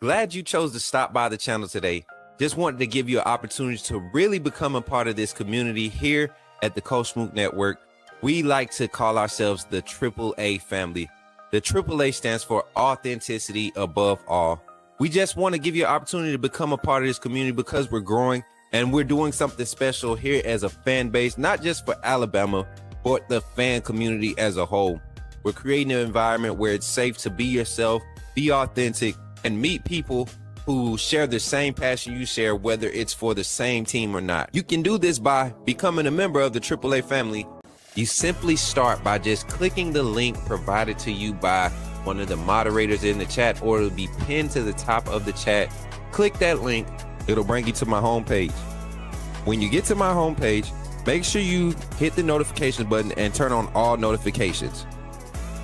Glad you chose to stop by the channel today. Just wanted to give you an opportunity to really become a part of this community here at the Coach Smook Network. We like to call ourselves the AAA family. The AAA stands for authenticity above all. We just want to give you an opportunity to become a part of this community because we're growing and we're doing something special here as a fan base, not just for Alabama, but the fan community as a whole. We're creating an environment where it's safe to be yourself, be authentic, and meet people who share the same passion you share, whether it's for the same team or not. You can do this by becoming a member of the AAA family. You simply start by just clicking the link provided to you by one of the moderators in the chat, or it'll be pinned to the top of the chat. Click that link, it'll bring you to my homepage. When you get to my homepage, make sure you hit the notification button and turn on all notifications.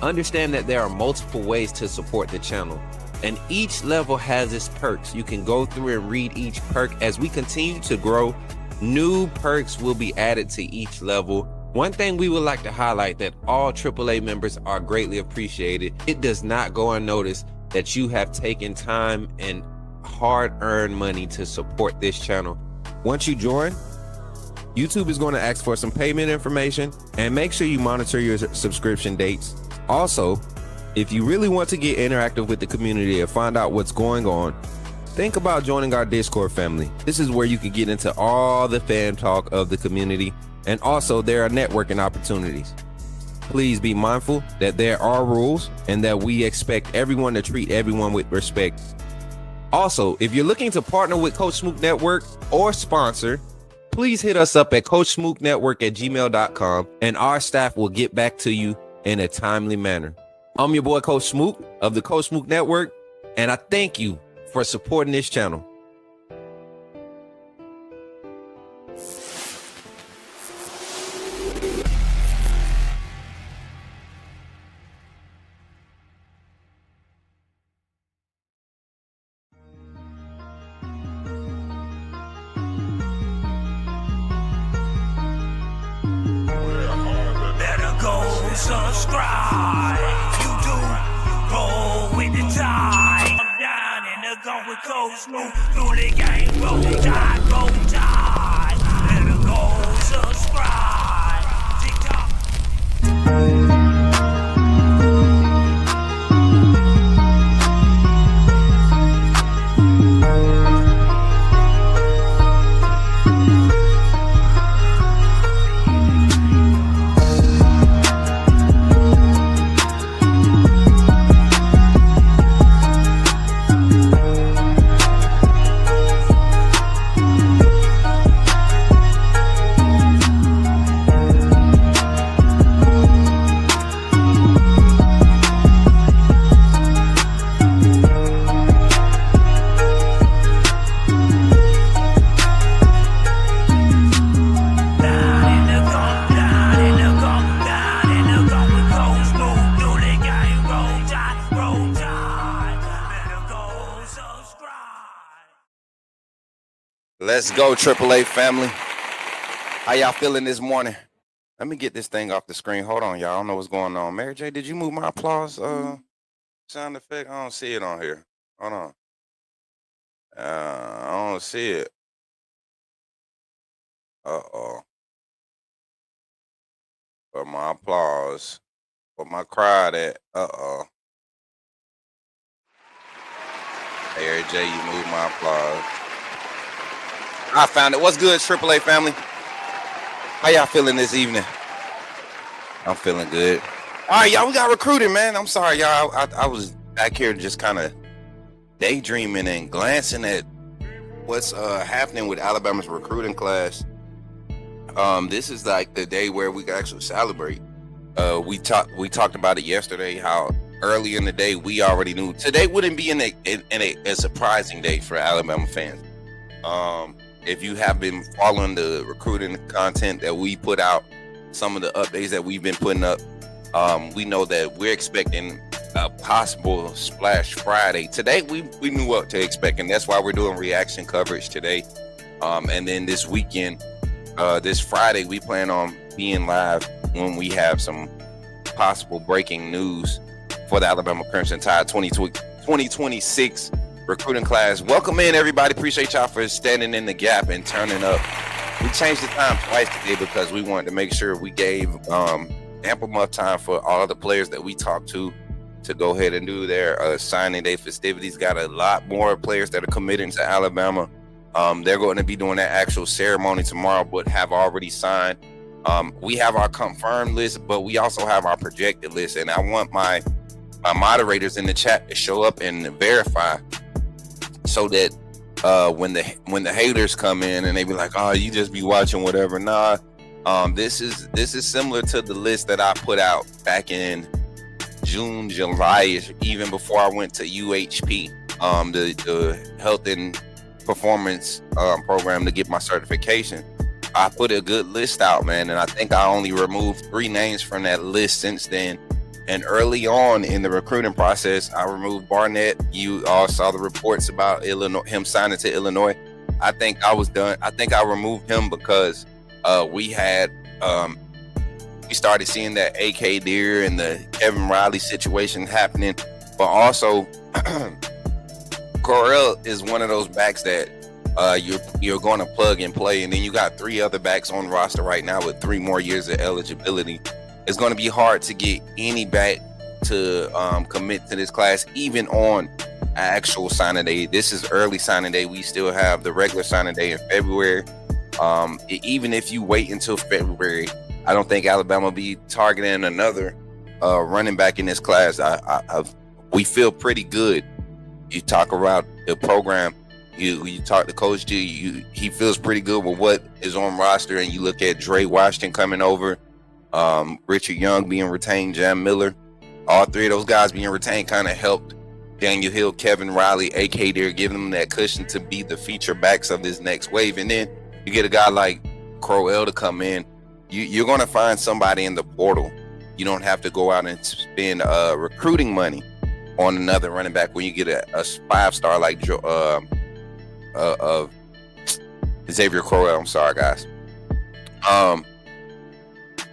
Understand that there are multiple ways to support the channel, and each level has its perks. You can go through and read each perk. As we continue to grow, new perks will be added to each level. One thing we would like to highlight that all AAA members are greatly appreciated. It does not go unnoticed that you have taken time and hard-earned money to support this channel. Once you join, YouTube is going to ask for some payment information, and make sure you monitor your subscription dates. Also, if you really want to get interactive with the community and find out what's going on, think about joining our Discord family. This is where you can get into all the fan talk of the community, and also there are networking opportunities. Please be mindful that there are rules and that we expect everyone to treat everyone with respect. Also, if you're looking to partner with Coach Smook Network or sponsor, please hit us up at coachsmooknetwork@gmail.com, and our staff will get back to you in a timely manner. I'm your boy, Coach Smook of the Coach Smook Network, and I thank you for supporting this channel. Better go subscribe. You do roll with the tide. I'm down in the gun with Coach Smook. Through the game, roll tide, roll tide. Better go subscribe. TikTok. Let's go, AAA family. How y'all feeling this morning? Let me get this thing off the screen. Hold on, y'all. I don't know what's going on. Mary J, did you move my applause sound effect? I don't see it on here. Hold on. I don't see it. Uh-oh. For my applause. For my crowd at. Uh-oh. Mary J, you moved my applause. I found it. What's good, AAA family? How y'all feeling this evening? I'm feeling good. All right, y'all, we got recruiting, man. I'm sorry, y'all. I was back here just kind of daydreaming and glancing at what's happening with Alabama's recruiting class. This is like the day where we can actually celebrate. We talked about it yesterday, how early in the day we already knew today wouldn't be a surprising day for Alabama fans. If you have been following the recruiting content that we put out, some of the updates that we've been putting up, we know that we're expecting a possible Splash Friday. Today, we knew what to expect, and that's why we're doing reaction coverage today. And then this weekend, this Friday, we plan on being live when we have some possible breaking news for the Alabama Crimson Tide 2026 recruiting class. Welcome in, everybody. Appreciate y'all for standing in the gap and turning up. We changed the time twice today because we wanted to make sure we gave ample enough time for all of the players that we talked to go ahead and do their signing day festivities. Got a lot more players that are committing to Alabama. They're going to be doing that actual ceremony tomorrow, but have already signed. We have our confirmed list, but we also have our projected list, and I want my moderators in the chat to show up and verify, so that when the haters come in and they be like, "Oh, you just be watching whatever." Nah, this is similar to the list that I put out back in June, July, even before I went to UHP, the Health and Performance program to get my certification. I put a good list out, man, and I think I only removed 3 names from that list since then. And early on in the recruiting process, I removed Barnett. You all saw the reports about Illinois, him signing to Illinois. I think I was done. I think I removed him because we started seeing that AK Deer and the Kevin Riley situation happening, but also Correll is one of those backs that you're going to plug and play, and then you got 3 other backs on roster right now with 3 more years of eligibility. It's going to be hard to get any back to commit to this class, even on actual signing day. This is early signing day. We still have the regular signing day in February. Even if you wait until February, I don't think Alabama will be targeting another running back in this class. We feel pretty good. You talk about the program. You talk to Coach G. He feels pretty good with what is on roster. And you look at Dre Washington coming over, Richard Young being retained, Jam Miller. All 3 of those guys being retained kind of helped Daniel Hill, Kevin Riley, AK Deer, giving them that cushion to be the feature backs of this next wave. And then you get a guy like Crowell to come in. You're going to find somebody in the portal. You don't have to go out and spend recruiting money on another running back when you get a 5-star like Xavier Crowell. I'm sorry, guys.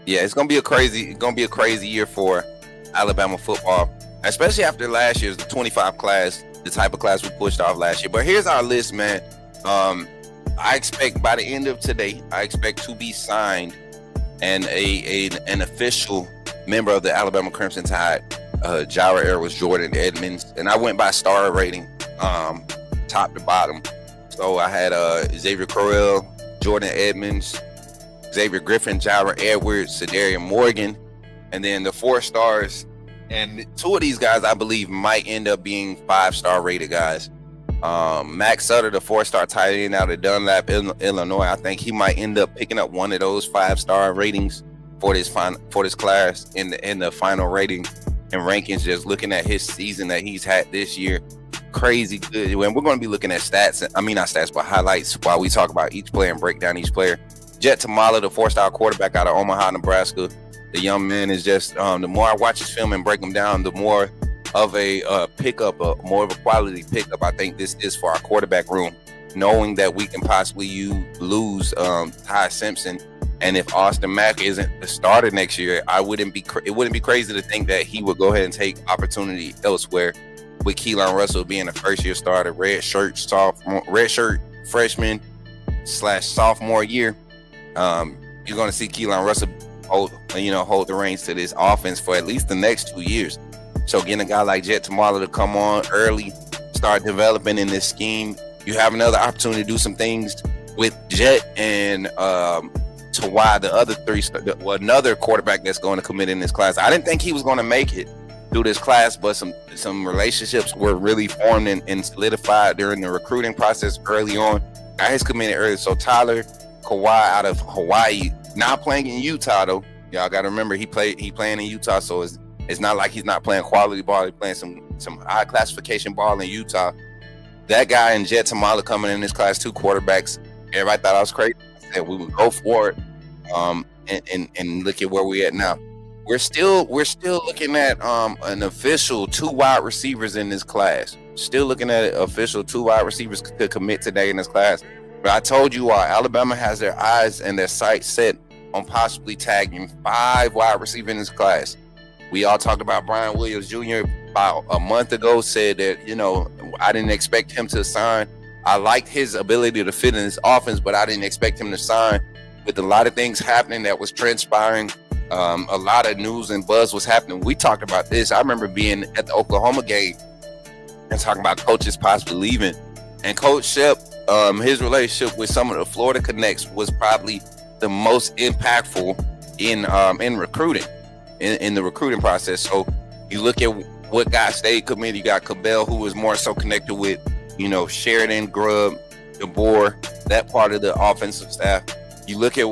Yeah, it's gonna be a crazy year for Alabama football, especially after last year's 25 class, the type of class we pushed off last year. But here's our list, man. I expect by the end of today, to be signed and an official member of the Alabama Crimson Tide. Jira Air was Jordan Edmonds, and I went by star rating, top to bottom. So I had Xavier Crowell, Jordan Edmonds, Xavier Griffin, Jira Edwards, Cedarian Morgan, and then the 4 stars. And 2 of these guys, I believe, might end up being 5-star rated guys. Max Sutter, the 4-star tight end out of Dunlap, Illinois. I think he might end up picking up one of those 5-star ratings for this class in the final rating and rankings. Just looking at his season that he's had this year, crazy good. And we're going to be looking at stats. I mean, not stats, but highlights while we talk about each player and break down each player. Jet Tamala, the 4-star quarterback out of Omaha, Nebraska. The young man is just, the more I watch his film and break him down, the more of a pickup, more of a quality pickup I think this is for our quarterback room. Knowing that we can possibly lose Ty Simpson, and if Austin Mack isn't the starter next year, it wouldn't be crazy to think that he would go ahead and take opportunity elsewhere. With Keelan Russell being a first-year starter, red shirt freshman / sophomore year, you're going to see Keelan Russell hold the reins to this offense for at least the next 2 years. So getting a guy like Jet Tamala to come on early, start developing in this scheme, you have another opportunity to do some things with Jet and Tawai, the other 3, another quarterback that's going to commit in this class. I didn't think he was going to make it through this class, but some relationships were really formed and solidified during the recruiting process early on. Guys committed early. So Tyler Kawhi out of Hawaii, not playing in Utah though. Y'all got to remember he playing in Utah, so it's not like he's not playing quality ball. He's playing some high classification ball in Utah. That guy and Jet Tamala coming in this class, 2 quarterbacks. Everybody thought I was crazy. I said we would go for it. And look at where we at now. We're still looking at an official 2 wide receivers in this class. Still looking at official 2 wide receivers could commit today in this class. But I told you all, Alabama has their eyes and their sights set on possibly tagging 5 wide receivers in this class. We all talked about Brian Williams Jr. about a month ago, said that, I didn't expect him to sign. I liked his ability to fit in this offense, but I didn't expect him to sign. With a lot of things happening that was transpiring, a lot of news and buzz was happening. We talked about this. I remember being at the Oklahoma game and talking about coaches possibly leaving. And Coach Shep, his relationship with some of the Florida connects was probably the most impactful in recruiting, in the recruiting process. So you look at what guys stayed committed. You got Cabell, who was more so connected with, Sheridan, Grubb, DeBoer, that part of the offensive staff. You look at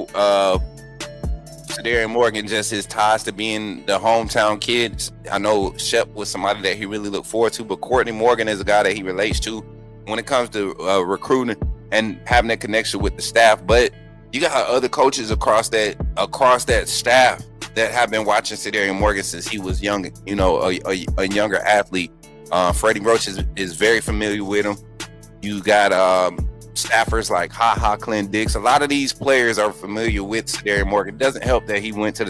Cedarion Morgan, just his ties to being the hometown kid. I know Shep was somebody that he really looked forward to, but Courtney Morgan is a guy that he relates to when it comes to recruiting and having that connection with the staff. But you got other coaches across that staff that have been watching Cedarion Morgan since he was young, a younger athlete. Freddie Roach is very familiar with him. You got staffers like Clint Dix. A lot of these players are familiar with Cedarion Morgan. It doesn't help that he went to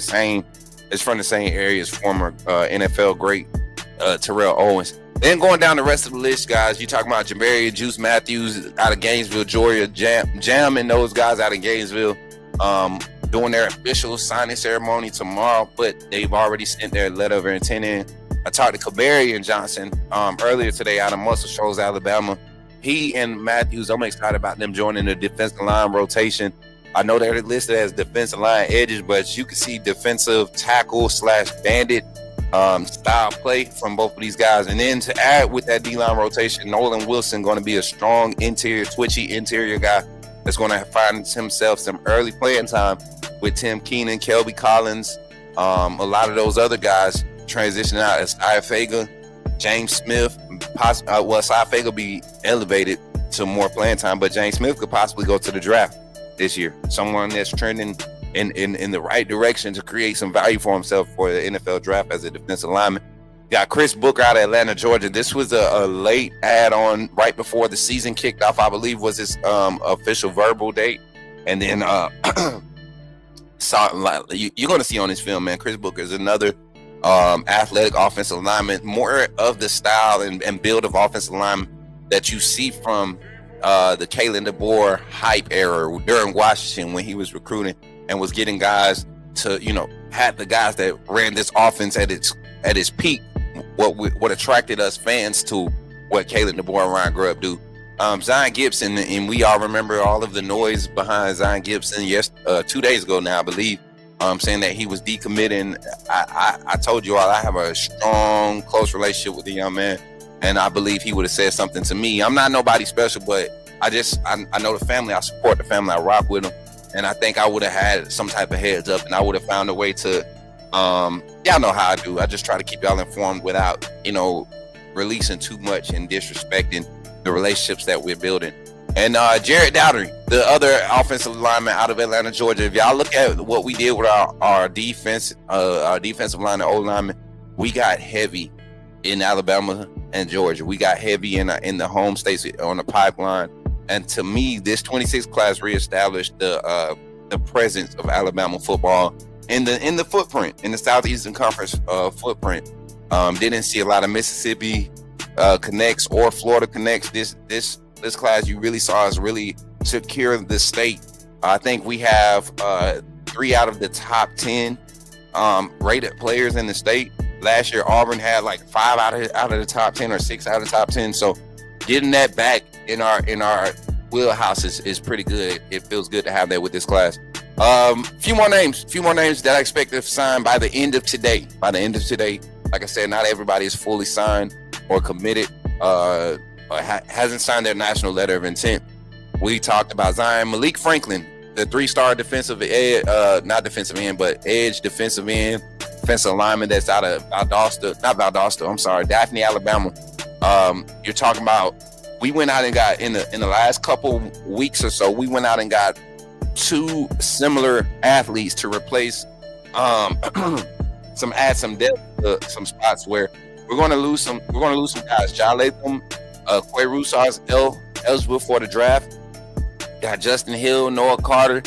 from the same area as former NFL great Terrell Owens. Then going down the rest of the list, guys, you talking about Jamaria Juice Matthews out of Gainesville, Georgia, Jam and those guys out of Gainesville, doing their official signing ceremony tomorrow, but they've already sent their letter of intent in. I talked to Kabarian Johnson earlier today out of Muscle Shoals, Alabama. He and Matthews, I'm excited about them joining the defensive line rotation. I know they're listed as defensive line edges, but you can see defensive tackle / bandit style play from both of these guys. And then to add with that D-line rotation, Nolan Wilson going to be a strong interior, twitchy interior guy that's going to find himself some early playing time with Tim Keenan, Kelby Collins, a lot of those other guys transitioning out as Iafega, James Smith. Iafega will be elevated to more playing time, but James Smith could possibly go to the draft this year. Someone that's trending in the right direction to create some value for himself for the NFL draft as a defensive lineman. Got Chris Booker out of Atlanta, Georgia. This was a late add-on right before the season kicked off, I believe was his official verbal date. And then you're going to see on this film, man, Chris Booker is another athletic offensive lineman, more of the style and build of offensive lineman that you see from the Kalen DeBoer hype era during Washington when he was recruiting and was getting guys to, had the guys that ran this offense at its peak. What attracted us fans to what Kalen DeBoer and Ryan Grubb do. Zion Gibson, and we all remember all of the noise behind Zion Gibson 2 days ago now, I believe, saying that he was decommitting. I told you all I have a strong, close relationship with the young man, and I believe he would have said something to me. I'm not nobody special, but I know the family. I support the family. I rock with them. And I think I would have had some type of heads up, and I would have found a way to, y'all know how I do. I just try to keep y'all informed without, releasing too much and disrespecting the relationships that we're building. And Jared Dowdery, the other offensive lineman out of Atlanta, Georgia. If y'all look at what we did with our defense, our defensive line and O-lineman, we got heavy in Alabama and Georgia. We got heavy in the home states on the pipeline. And to me, this 26th class reestablished the presence of Alabama football in the footprint, in the Southeastern Conference footprint. Didn't see a lot of Mississippi connects or Florida connects. This class you really saw us really secure the state. I think we have 3 out of the top 10 rated players in the state. Last year, Auburn had like 5 out of the top 10 or 6 out of the top 10. So getting that back in our wheelhouse is pretty good. It feels good to have that with this class. Few more names that I expect to sign by the end of today. Like I said, not everybody is fully signed or committed, or hasn't signed their national letter of intent. We talked about Zion. Malik Franklin, the 3-star defensive edge, not defensive end, but edge defensive end, defensive lineman that's out of Daphne, Alabama. You're talking about, we went out and got in the last couple weeks or so, we went out and got 2 similar athletes to replace some depth to some spots where we're going to lose some guys. Ja Latham, Quay Rusar's eligible for the draft. Got Justin Hill, Noah Carter,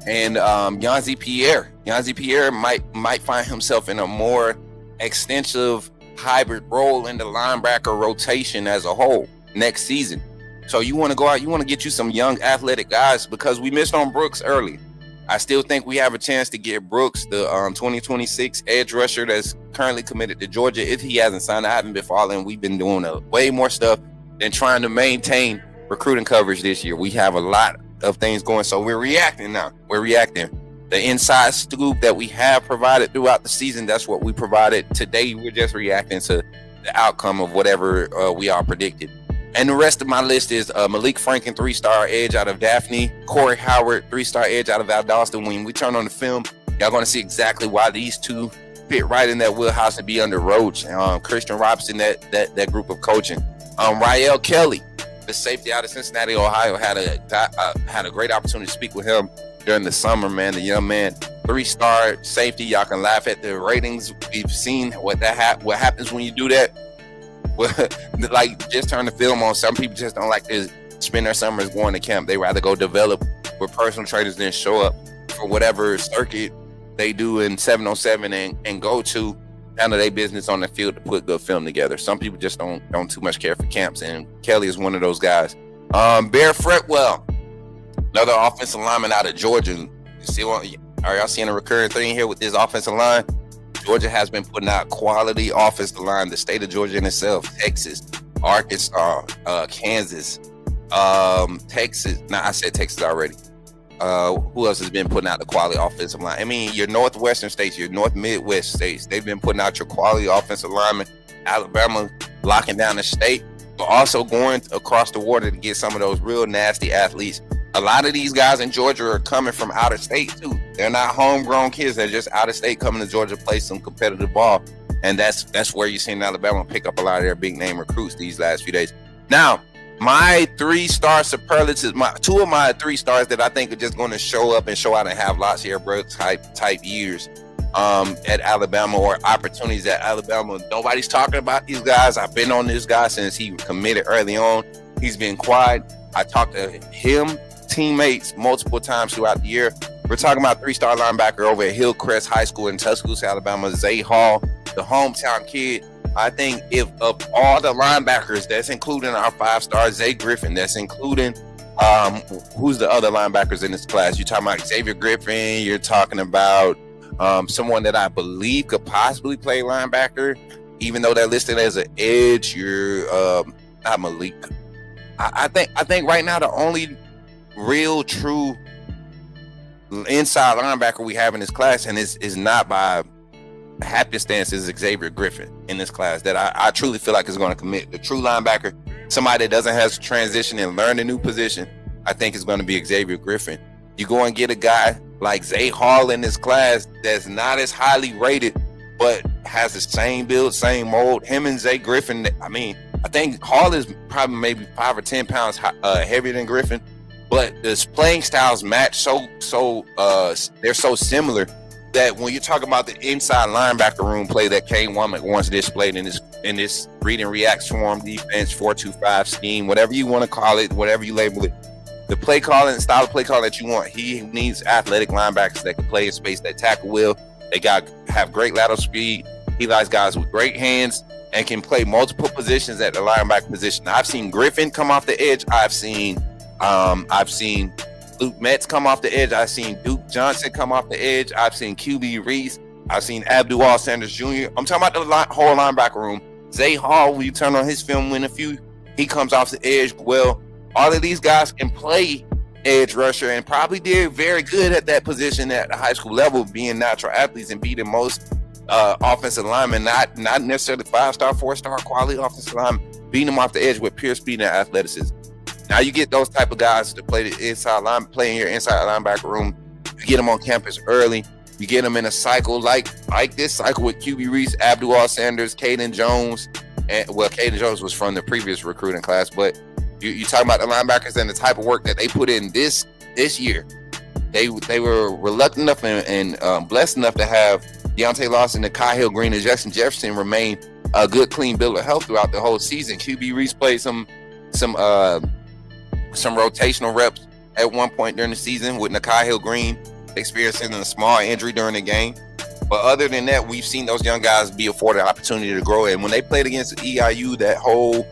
and Yanzi Pierre. Yanzi Pierre might find himself in a more extensive hybrid role in the linebacker rotation as a whole. next season. So you want to go out, you want to get you some young athletic guys, because we missed on Brooks early. I still think we have a chance to get Brooks, the 2026 edge rusher that's currently committed to Georgia. If he hasn't signed, I haven't been following. We've been doing way more stuff than trying to maintain recruiting coverage this year. We have a lot of things going, so we're reacting now. We're reacting. The inside scoop that we have provided throughout the season, that's what we provided today. We're just reacting to the outcome of whatever we all predicted. And the rest of my list is Malik Franken, 3-star edge out of Daphne. Corey Howard, 3-star edge out of Valdosta. When we turn on the film, y'all going to see exactly why these two fit right in that wheelhouse to be under Roach. Christian Robinson, that group of coaching. Rael Kelly, the safety out of Cincinnati, Ohio, had a great opportunity to speak with him during the summer, man. The young man, 3-star safety. Y'all can laugh at the ratings. We've seen what happens when you do that. Like, just turn the film on. Some people just don't like to spend their summers going to camp. They rather go develop with personal trainers than show up for whatever circuit they do in 7-on-7 and go to handle their business on the field to put good film together. Some people just don't too much care for camps, and Kelly is one of those guys. Bear Fretwell, another offensive lineman out of Georgia. Are y'all seeing a recurring thing here with this offensive line? Georgia has been putting out quality offensive line. The state of Georgia in itself, Texas, Arkansas, Kansas, Texas. I said Texas already. Who else has been putting out the quality offensive line? I mean, your Northwestern states, your North Midwest states, they've been putting out your quality offensive linemen. Alabama locking down the state, but also going across the water to get some of those real nasty athletes. A lot of these guys in Georgia are coming from out of state too. They're not homegrown kids. They're just out of state coming to Georgia to play some competitive ball. And that's where you're seeing Alabama pick up a lot of their big name recruits these last few days. Now, my 3-star superlatives, two of my 3 stars that I think are just going to show up and show out and have lots here, bro, type years at Alabama, or opportunities at Alabama. Nobody's talking about these guys. I've been on this guy since he committed early on. He's been quiet. I talked to him, teammates, multiple times throughout the year. We're talking about 3-star linebacker over at Hillcrest High School in Tuscaloosa, Alabama, Zay Hall, the hometown kid. I think if of all the linebackers, that's including our 5-star Zay Griffin, that's including who's the other linebackers in this class? You're talking about Xavier Griffin. You're talking about someone that I believe could possibly play linebacker, even though they're listed as an edge. You're not Malik. I think right now the only real true inside linebacker we have in this class, and is not by happenstance, is Xavier Griffin in this class, that I truly feel like is going to commit. The true linebacker, somebody that doesn't have to transition and learn a new position, I think is going to be Xavier Griffin. You go and get a guy like Zay Hall in this class that's not as highly rated, but has the same build, same mold. Him and Zay Griffin, I mean, I think Hall is probably maybe 5 or 10 pounds heavier than Griffin, but the playing styles match so they're so similar that when you're talking about the inside linebacker room play that Kane Womack once displayed in this read and react swarm defense, 4-2-5 scheme, whatever you want to call it, whatever you label it, the play calling, style of play calling that you want, he needs athletic linebackers that can play in space, that tackle well. They have great lateral speed. He likes guys with great hands and can play multiple positions at the linebacker position. I've seen Griffin come off the edge. I've seen Luke Metz come off the edge. I've seen Duke Johnson come off the edge. I've seen QB Reese. I've seen Abdul Sanders Jr. I'm talking about the whole linebacker room. Zay Hall, when you turn on his film, he comes off the edge well. All of these guys can play edge rusher and probably did very good at that position at the high school level, being natural athletes and beating most offensive linemen, not necessarily 5-star, 4-star quality offensive linemen, beating them off the edge with pure speed and athleticism. Now you get those type of guys to play the play in your inside linebacker room. You get them on campus early. You get them in a cycle like this cycle with QB Reese, Abdul Sanders, Caden Jones. Caden Jones was from the previous recruiting class, but you talking about the linebackers and the type of work that they put in this year. They were reluctant enough and blessed enough to have Deontay Lawson, Nakai Hill Green, and Justin Jefferson remain a good, clean bill of health throughout the whole season. QB Reese played some rotational reps at one point during the season, with Nakai Hill Green experiencing a small injury during the game. But other than that, we've seen those young guys be afforded an opportunity to grow. And when they played against the EIU, that whole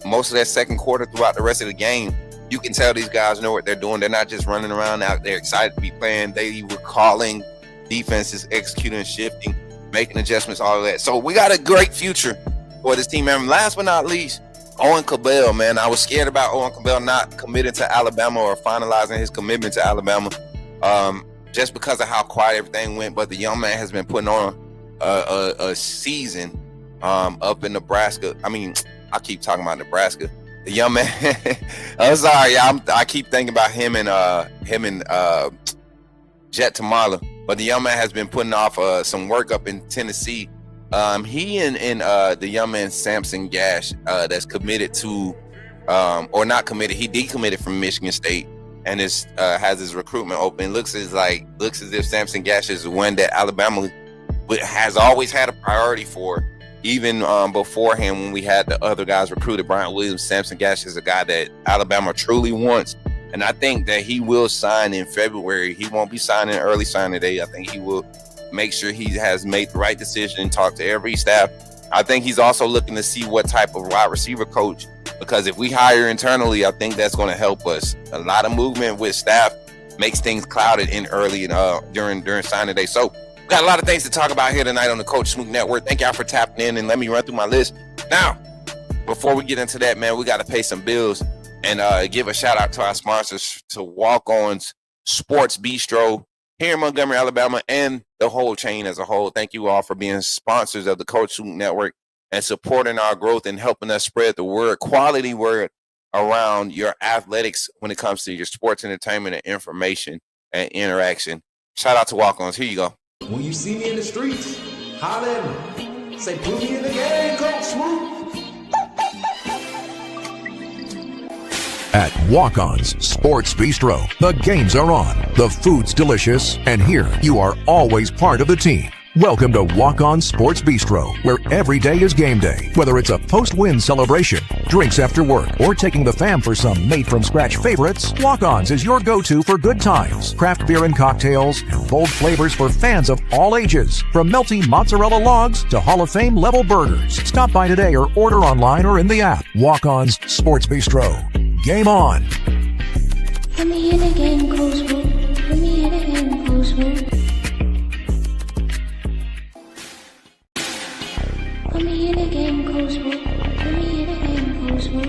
most of that second quarter throughout the rest of the game, you can tell these guys know what they're doing. They're not just running around out there excited to be playing. They were calling defenses, executing, shifting, making adjustments, all of that. So we got a great future for this team. And last but not least, Owen Cabell, man. I was scared about Owen Cabell not committing to Alabama or finalizing his commitment to Alabama just because of how quiet everything went. But the young man has been putting on a season up in Nebraska. I mean, I keep talking about Nebraska. The young man, I'm sorry, I keep thinking about him and Jet Tamala. But the young man has been putting off some work up in Tennessee. He and the young man Samson Gash that's committed to, or not committed, he decommitted from Michigan State and has his recruitment open. Looks as if Samson Gash is the one that Alabama has always had a priority for. Even beforehand, when we had the other guys recruited, Bryant Williams, Samson Gash is a guy that Alabama truly wants. And I think that he will sign in February. He won't be signing early signing day. I think he will make sure he has made the right decision and talk to every staff. I think he's also looking to see what type of wide receiver coach, because if we hire internally, I think that's going to help us. A lot of movement with staff makes things clouded in early and during signing day. So we got a lot of things to talk about here tonight on the Coach Smook Network. Thank y'all for tapping in, and let me run through my list. Now, before we get into that, man, we got to pay some bills and give a shout out to our sponsors, to Walk-On's Sports Bistro here in Montgomery, Alabama, and the whole chain as a whole. Thank you all for being sponsors of the Coach Smook Network and supporting our growth and helping us spread the word, quality word around your athletics when it comes to your sports entertainment and information and interaction. Shout out to Walk-Ons. Here you go. When you see me in the streets, holler at me. Say, put me in the game, Coach Smook. At Walk-On's Sports Bistro, the games are on, the food's delicious, and here you are always part of the team. Welcome to Walk-On's Sports Bistro, where every day is game day. Whether it's a post-win celebration, drinks after work, or taking the fam for some made-from-scratch favorites, Walk-On's is your go-to for good times, craft beer and cocktails, and bold flavors for fans of all ages. From melty mozzarella logs to Hall of Fame level burgers. Stop by today or order online or in the app. Walk-On's Sports Bistro. Game on. Let me in the game, Coach Smook. Let me in the game, Coach Smook. Let me in the game, Coach Smook. Let me in the game, Coach Smook.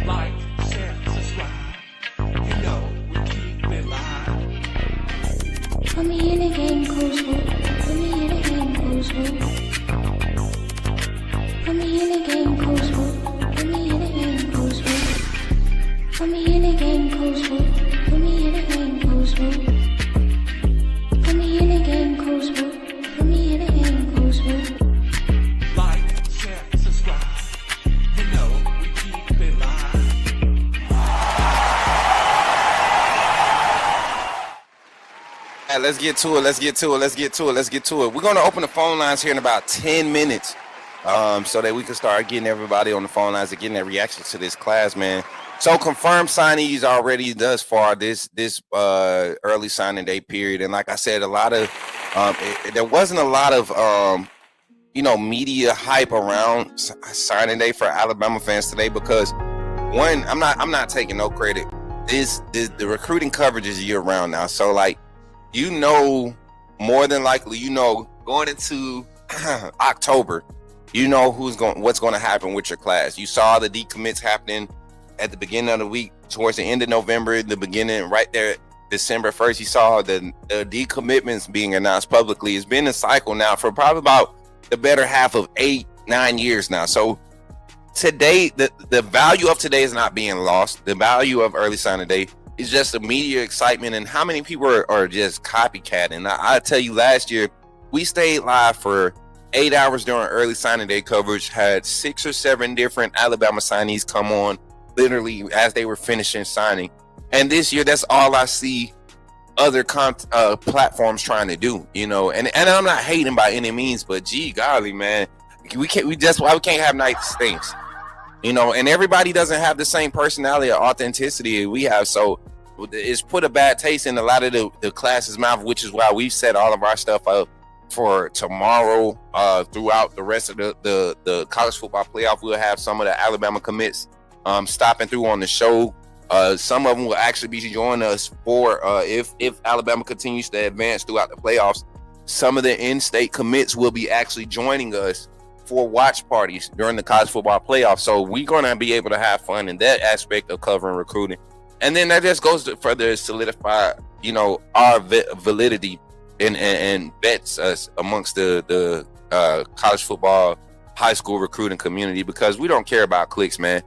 Like, share, subscribe. You know we keep it live. Let me in the game, Coach Smook. Let me in the game, Coach Smook. Let me in the game, Coach Smook. Let me in the game, Coach Smook. Let me in the game, Coach Smook. Let me in the game, Coach Smook. Let me in the game, Coach Smook. Let me in the game, Coach Smook. Like, share, subscribe. You know we keep it live. Right, let's get to it. We're going to open the phone lines here in about 10 minutes so that we can start getting everybody on the phone lines and getting their reaction to this class, man. So confirmed signees already thus far this early signing day period. And like I said, a lot of there wasn't a lot of media hype around signing day for Alabama fans today because one, I'm not taking no credit. The recruiting coverage is year round now. So like more than likely, going into October, what's going to happen with your class. You saw the decommits happening at the beginning of the week, towards the end of November, the beginning right there, December 1st, you saw the decommitments being announced publicly. It's been a cycle now for probably about the better half of 8-9 years now. So today, the value of today is not being lost. The value of early signing day is just the media excitement and how many people are just copycatting. I tell you, last year, we stayed live for 8 hours during early signing day coverage, had 6 or 7 different Alabama signees come on literally as they were finishing signing. And this year, that's all I see other platforms trying to do, and I'm not hating by any means, but gee golly, man, that's why we can't have nice things, and everybody doesn't have the same personality or authenticity we have. So it's put a bad taste in a lot of the class's mouth, which is why we've set all of our stuff up for tomorrow, throughout the rest of the college football playoff, we'll have some of the Alabama commits stopping through on the show. Some of them will actually be joining us for if Alabama continues to advance throughout the playoffs. Some of the in-state commits will be actually joining us for watch parties during the college football playoffs. So we're going to be able to have fun in that aspect of covering recruiting. And then that just goes to further solidify, our validity and bets us amongst the college football high school recruiting community, because we don't care about clicks, man.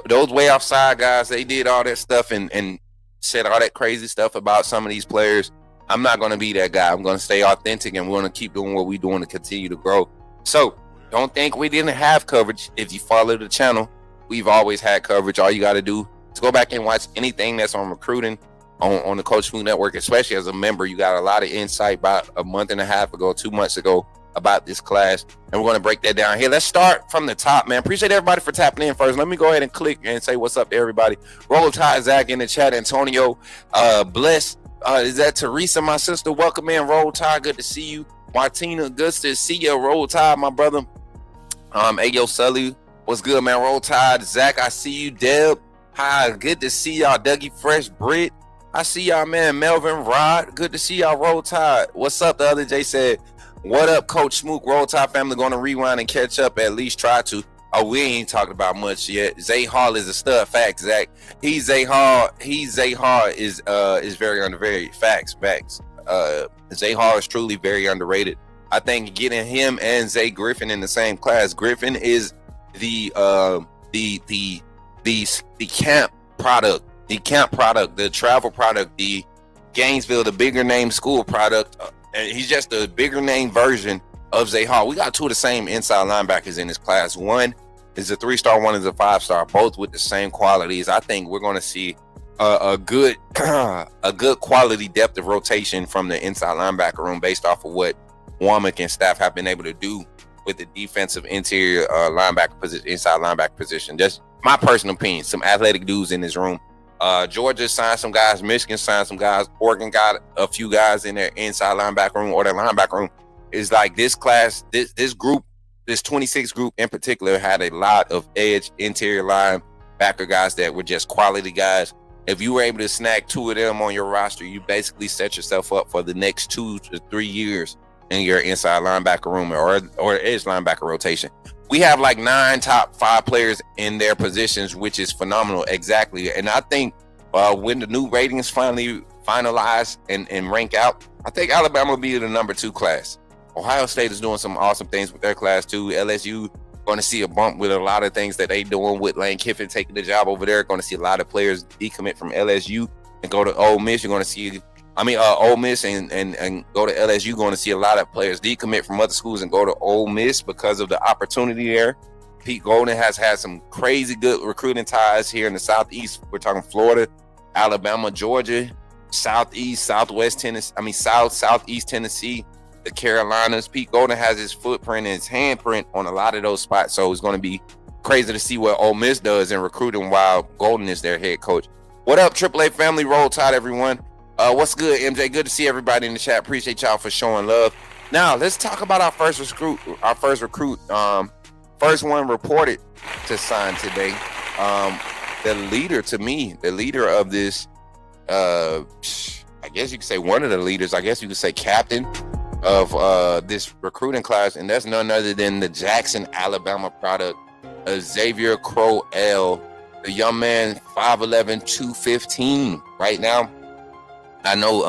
Those way offside guys, they did all that stuff and said all that crazy stuff about some of these players. I'm not going to be that guy. I'm going to stay authentic, and we're going to keep doing what we're doing to continue to grow. So don't think we didn't have coverage. If you follow the channel, we've always had coverage. All you got to do is go back and watch anything that's on recruiting on the Coach Smook Network, especially as a member. You got a lot of insight about a month and a half ago, 2 months ago, about this class, and we're going to break that down here. Let's start from the top, man. Appreciate everybody for tapping in first. Let me go ahead and click and say what's up to everybody. Roll Tide, Zach in the chat, Antonio, Bless, is that Teresa, my sister? Welcome in, Roll Tide, good to see you. Martina, good to see you. Roll Tide, my brother. Ayo Sully, what's good, man? Roll Tide. Zach, I see you. Deb, hi, good to see y'all. Dougie Fresh, Britt, I see y'all, man. Melvin, Rod, good to see y'all. Roll Tide, what's up? The other Jay said, what up, Coach Smook? Roll Tide family, going to rewind and catch up, at least try to. Oh, we ain't talking about much yet. Zay Hall is a stud. Facts, Zach. Zay Hall is very underrated. Facts. Zay Hall is truly very underrated. I think getting him and Zay Griffin in the same class. Griffin is the camp product, the travel product, the Gainesville, the bigger name school product. And he's just a bigger name version of Zay Hall. We got two of the same inside linebackers in this class. One is a 3-star, one is a 5-star, both with the same qualities. I think we're going to see a good quality depth of rotation from the inside linebacker room based off of what Womack and staff have been able to do with the defensive interior linebacker position, inside linebacker position. Just my personal opinion. Some athletic dudes in this room. Georgia signed some guys. Michigan signed some guys. Oregon got a few guys in their inside linebacker room or their linebacker room. It's like this class, this group, this 26 group in particular had a lot of edge interior linebacker guys that were just quality guys. If you were able to snag 2 of them on your roster, you basically set yourself up for the next 2 to 3 years in your inside linebacker room or edge linebacker rotation. We have like 9 top 5 players in their positions, which is phenomenal. Exactly. And I think when the new ratings finally finalize and rank out, I think Alabama will be the number 2 class. Ohio State is doing some awesome things with their class too. LSU going to see a bump with a lot of things that they doing with Lane Kiffin taking the job over there. Going to see a lot of players decommit from LSU and go to Ole Miss. You're going to see, Ole Miss and go to LSU. Going to see a lot of players decommit from other schools and go to Ole Miss because of the opportunity there. Pete Golden has had some crazy good recruiting ties here in the Southeast. We're talking Florida, Alabama, Georgia, Southeast, Southwest Tennessee, Southeast Tennessee, the Carolinas. Pete Golden has his footprint and his handprint on a lot of those spots. So it's going to be crazy to see what Ole Miss does in recruiting while Golden is their head coach. What up, AAA family? Roll Tide, everyone. What's good, MJ? Good to see everybody in the chat. Appreciate y'all for showing love. Now, let's talk about our first recruit. First one reported to sign today. The leader of this, I guess you could say one of the leaders, I guess you could say captain of this recruiting class, and that's none other than the Jackson, Alabama product, Xavier Crowell, the young man, 5'11", 215 right now. I know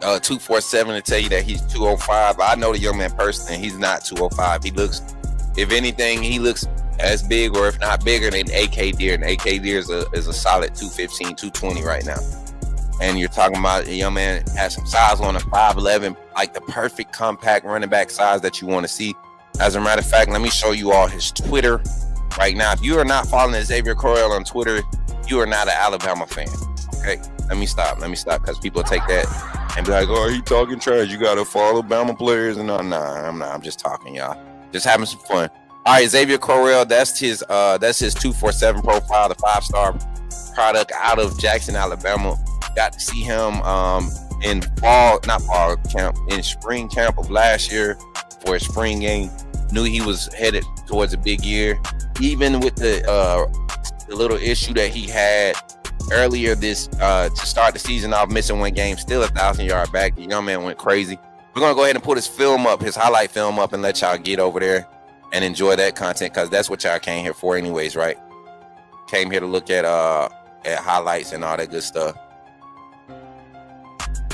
247 to tell you that he's 205. I know the young man personally, and he's not 205. He looks, if anything, he looks as big or if not bigger than AK Deer, and AK Deer is a solid 215, 220 right now. And you're talking about a young man has some size on a 5'11", like the perfect compact running back size that you want to see. As a matter of fact, let me show you all his Twitter right now. If you are not following Xavier Crowell on Twitter, you are not an Alabama fan. Okay, let me stop because people take that and be like, "Oh, he talking trash. You gotta follow Bama players." And I'm not. I'm just talking, y'all. Just having some fun. All right, Xavier Crowell. That's his 247 profile, the 5-star product out of Jackson, Alabama. Got to see him in spring camp of last year for a spring game. Knew he was headed towards a big year. Even with the little issue that he had earlier to start the season off, missing one game, still 1,000-yard back. The young man went crazy. We're gonna go ahead and put his highlight film up, and let y'all get over there and enjoy that content, because that's what y'all came here for anyways, right? Came here to look at highlights and all that good stuff.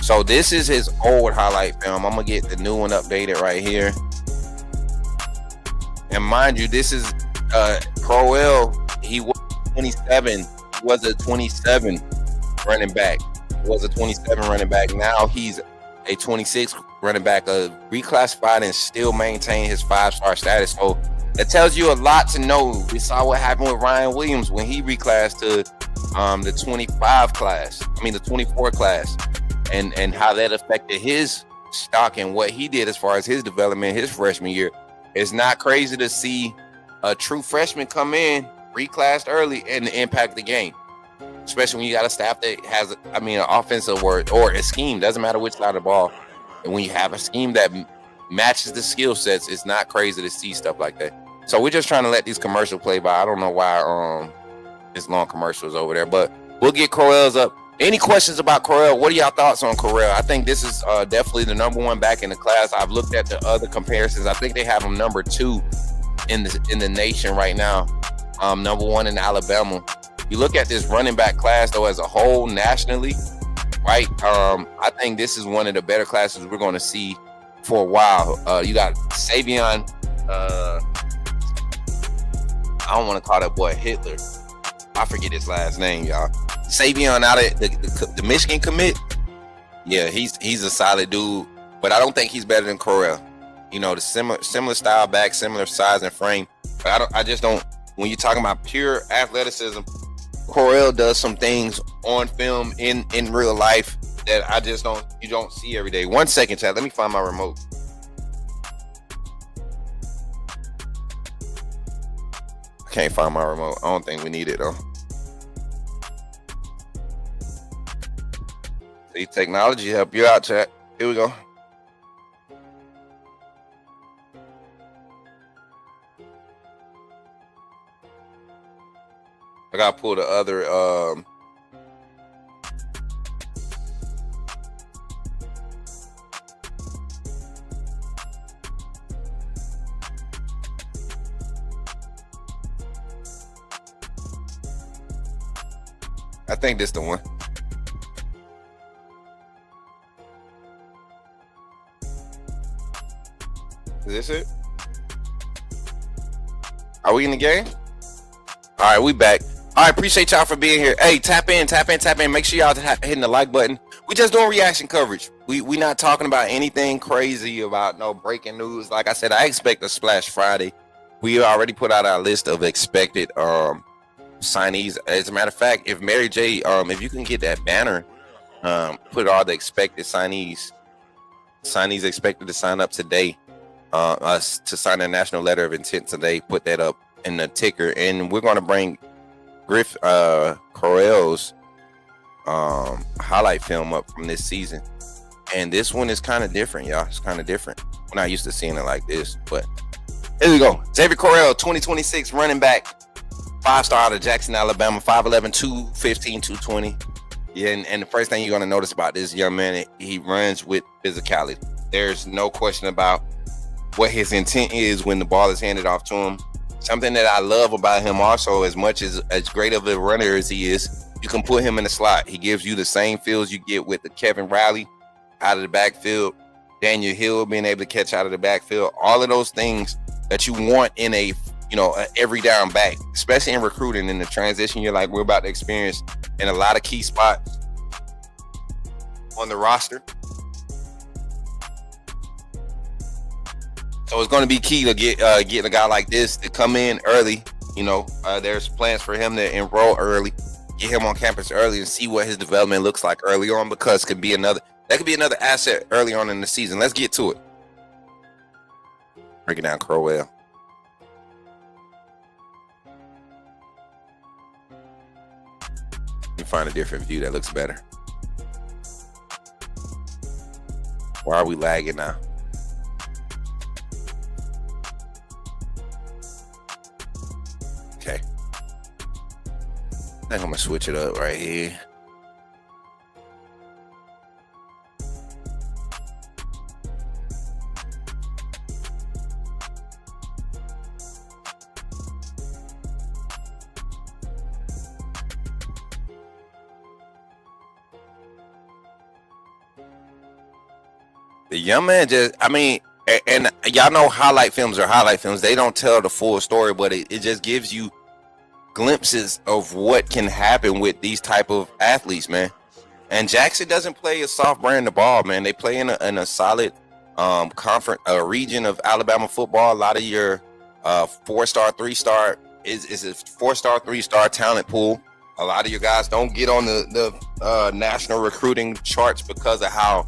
So this is his old highlight film. I'm gonna get the new one updated right here. And mind you, this is Crowell. He was 27. He was a 27 running back. Now he's a 26 running back, reclassified and still maintain his 5-star status. So that tells you a lot to know. We saw what happened with Ryan Williams when he reclassed to the 24 class, and how that affected his stock and what he did as far as his development his freshman year. It's not crazy to see a true freshman come in, reclassed early, and impact the game. Especially when you got a staff that has, an offensive or a scheme, doesn't matter which side of the ball. And when you have a scheme that matches the skill sets, it's not crazy to see stuff like that. So we're just trying to let these commercials play by. I don't know why this long commercial is over there, but we'll get Correll's up. Any questions about Correll? What are y'all thoughts on Correll? I think this is definitely the number one back in the class. I've looked at the other comparisons. I think they have him number 2 in the nation right now. Number 1 in Alabama. You look at this running back class though as a whole nationally, right? I think this is one of the better classes we're going to see for a while. You got Savion. I don't want to call that boy Hitler. I forget his last name, y'all. Savion out of the Michigan commit. Yeah, he's a solid dude, but I don't think he's better than Correll. You know, the similar style back, similar size and frame. But I just don't. When you're talking about pure athleticism, Correll does some things on film in real life that you don't see every day. 1 second, chat. Let me find my remote. I can't find my remote. I don't think we need it though. See, technology help you out, chat. Here we go. I gotta pull the other I think this the one. Is this it? Are we in the game? All right, we back. All right, appreciate y'all for being here. Hey, tap in. Make sure y'all hitting the like button. We just doing reaction coverage. We not talking about anything crazy about no breaking news. Like I said, I expect a Splash Friday. We already put out our list of expected signees. As a matter of fact, if Mary J, if you can get that banner, put all the expected signees expected to sign up today, to sign a national letter of intent today. Put that up in the ticker, and we're going to bring Correll's highlight film up from this season. And this one is kind of different, y'all. It's kind of different. We're not used to seeing it like this, but here we go. Xavier Correll, 2026 running back, 5-star out of Jackson, Alabama, 5'11", 215, 220. Yeah, and the first thing you're going to notice about this young man, he runs with physicality. There's no question about what his intent is when the ball is handed off to him. Something that I love about him also, as much as great of a runner as he is, you can put him in the slot. He gives you the same feels you get with the Kevin Riley out of the backfield, Daniel Hill being able to catch out of the backfield, all of those things that you want in a every down back, especially in recruiting, in the transition we're about to experience in a lot of key spots on the roster. So it's going to be key to getting a guy like this to come in early. There's plans for him to enroll early, get him on campus early, and see what his development looks like early on, because that could be another asset early on in the season. Let's get to it. Breaking down Crowell. Let me find a different view that looks better. Why are we lagging now? Okay. I think I'm gonna switch it up right here. The young man and y'all know highlight films are highlight films. They don't tell the full story, but it just gives you glimpses of what can happen with these type of athletes, man. And Jackson doesn't play a soft brand of ball, man. They play in a solid conference, region of Alabama football. A lot of your 4-star, 3-star is a 4-star, 3-star talent pool. A lot of your guys don't get on the national recruiting charts because of how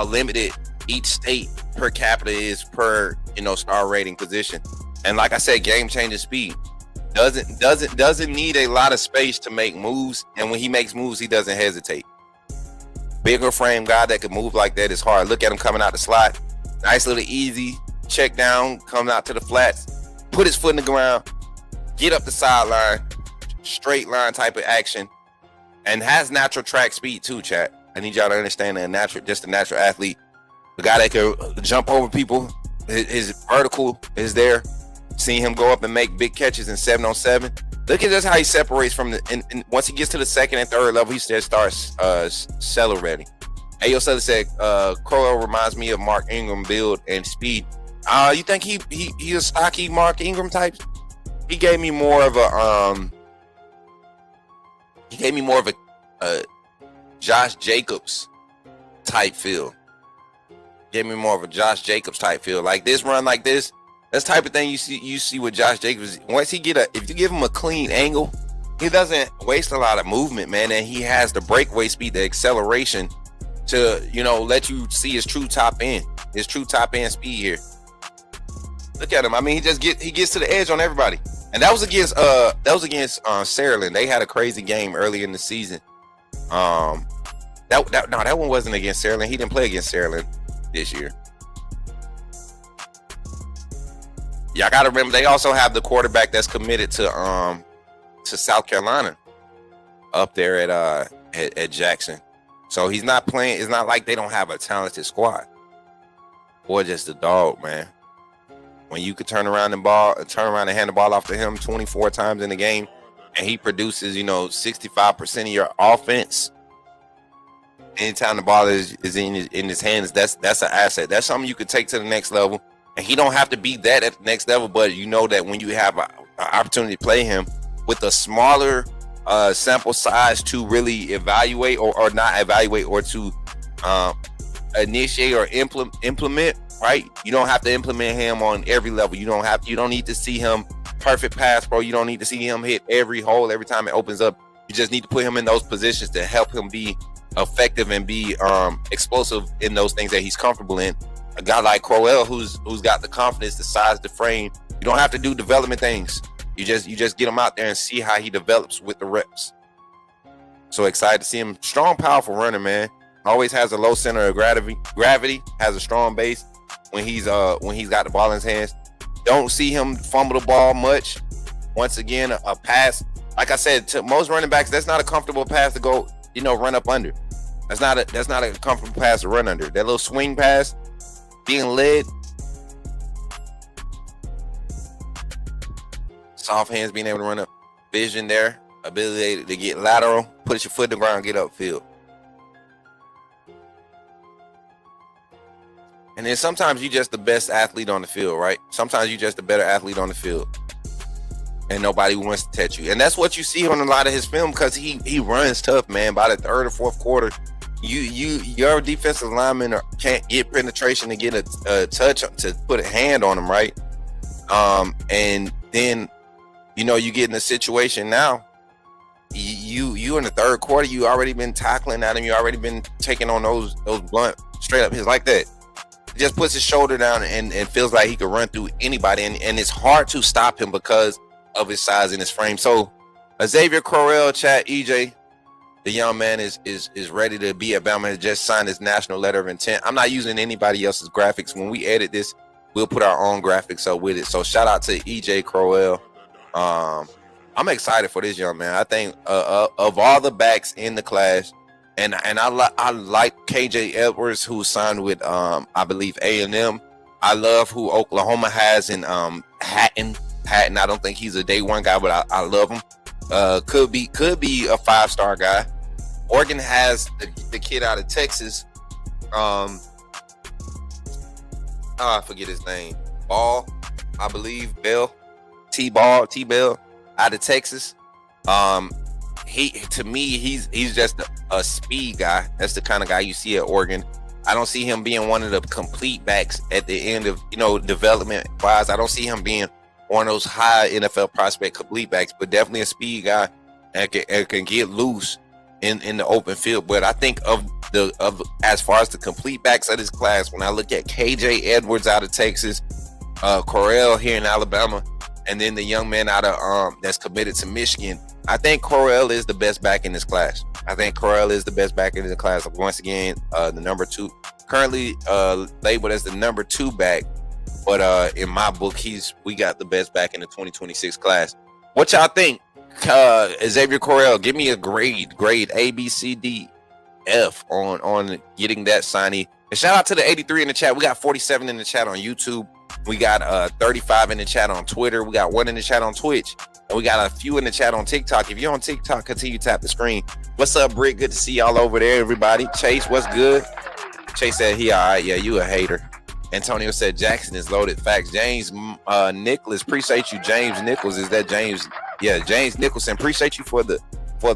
limited each state per capita is per star rating position. And like I said, game changing speed doesn't need a lot of space to make moves, and when he makes moves, he doesn't hesitate. Bigger frame guy that can move like that is hard. Look at him coming out the slot, nice little easy check down, coming out to the flats, put his foot in the ground, get up the sideline, straight line type of action, and has natural track speed too, chat. I need y'all to understand that a natural athlete, the guy that can jump over people. His vertical is there. Seeing him go up and make big catches in 7-on-7. Look at just how he separates from and once he gets to the second and third level, he just starts celebrating. Ayo Sutter said, Crowell reminds me of Mark Ingram build and speed. You think he a stocky Mark Ingram type? He gave me more of a Josh Jacobs type feel. Gave me more of a Josh Jacobs type feel. Like this run like this, that's the type of thing you see with Josh Jacobs. Once if you give him a clean angle, he doesn't waste a lot of movement, man, and he has the breakaway speed, the acceleration to let you see his true top end speed here. Look at him. I mean, he gets to the edge on everybody. And that was against Maryland. They had a crazy game early in the season. That one wasn't against Maryland. He didn't play against Maryland this year. Y'all gotta remember, they also have the quarterback that's committed to South Carolina up there at Jackson. So he's not playing. It's not like they don't have a talented squad. Boy, just a dog, man. When you could turn around and hand the ball off to him 24 times in the game, and he produces 65% of your offense. Anytime the ball is in his hands, that's an asset. That's something you could take to the next level. And he don't have to be that at the next level, but you know that when you have an opportunity to play him with a smaller sample size to really evaluate or not evaluate or to initiate or implement, right? You don't have to implement him on every level. You don't need to see him perfect pass, bro. You don't need to see him hit every hole every time it opens up. You just need to put him in those positions to help him be effective and be explosive in those things that he's comfortable in. A guy like Crowell, who's got the confidence, the size, the frame. You don't have to do development things. You just get him out there and see how he develops with the reps. So excited to see him. Strong, powerful runner, man. Always has a low center of gravity. Has a strong base when he's got the ball in his hands. Don't see him fumble the ball much. Once again, a pass. Like I said, to most running backs, that's not a comfortable pass to go, run up under. That's not a comfortable pass to run under. That little swing pass, being led, soft hands, being able to run up, vision there, ability to get lateral, put your foot in the ground, get upfield. And then sometimes you're just the best athlete on the field, right? Sometimes you're just the better athlete on the field, and nobody wants to touch you. And that's what you see on a lot of his film, because he runs tough, man. By the third or fourth quarter, your defensive lineman can't get penetration to get a touch to put a hand on him, right? And then you get in a situation now. You in the third quarter, you already been tackling at him. You already been taking on those blunt straight up hits like that. He just puts his shoulder down and feels like he could run through anybody, and it's hard to stop him because of his size and his frame. So Xavier Crowell, chat, EJ, The young man is ready to be at Bama. Has just signed his national letter of intent. I'm not using anybody else's graphics. When we edit this, we'll put our own graphics up with it. So shout out to EJ Crowell. I'm excited for this young man. I think of all the backs in the class, and I like KJ Edwards, who signed with I believe A&M. I love who Oklahoma has in Hatton. I don't think he's a day one guy, but I love him. Could be a 5-star guy. Oregon has the kid out of Texas. I forget his name. Ball, I believe. Bell. T-Bell out of Texas. He's just a speed guy. That's the kind of guy you see at Oregon. I don't see him being one of the complete backs at the end of, development wise. I don't see him being one of those high NFL prospect complete backs, but definitely a speed guy and can get loose in the open field. But I think of as far as the complete backs of this class, when I look at KJ Edwards out of Texas, Correll here in Alabama, and then the young man out of that's committed to Michigan, I think Correll is the best back in this class. Once again, the number 2, currently labeled as the number 2 back. But in my book, we got the best back in the 2026 class. What y'all think? Xavier Correll, give me a grade A, B, C, D, F on getting that signee. And shout out to the 83 in the chat. We got 47 in the chat on YouTube. We got 35 in the chat on Twitter. We got 1 in the chat on Twitch. And we got a few in the chat on TikTok. If you're on TikTok, continue to tap the screen. What's up, Britt? Good to see y'all over there, everybody. Chase, what's good? Chase said he all right. Yeah, you a hater. Antonio said Jackson is loaded. Facts. James Nicholas, appreciate you. James Nichols, is that James? Yeah, James Nicholson, appreciate you for the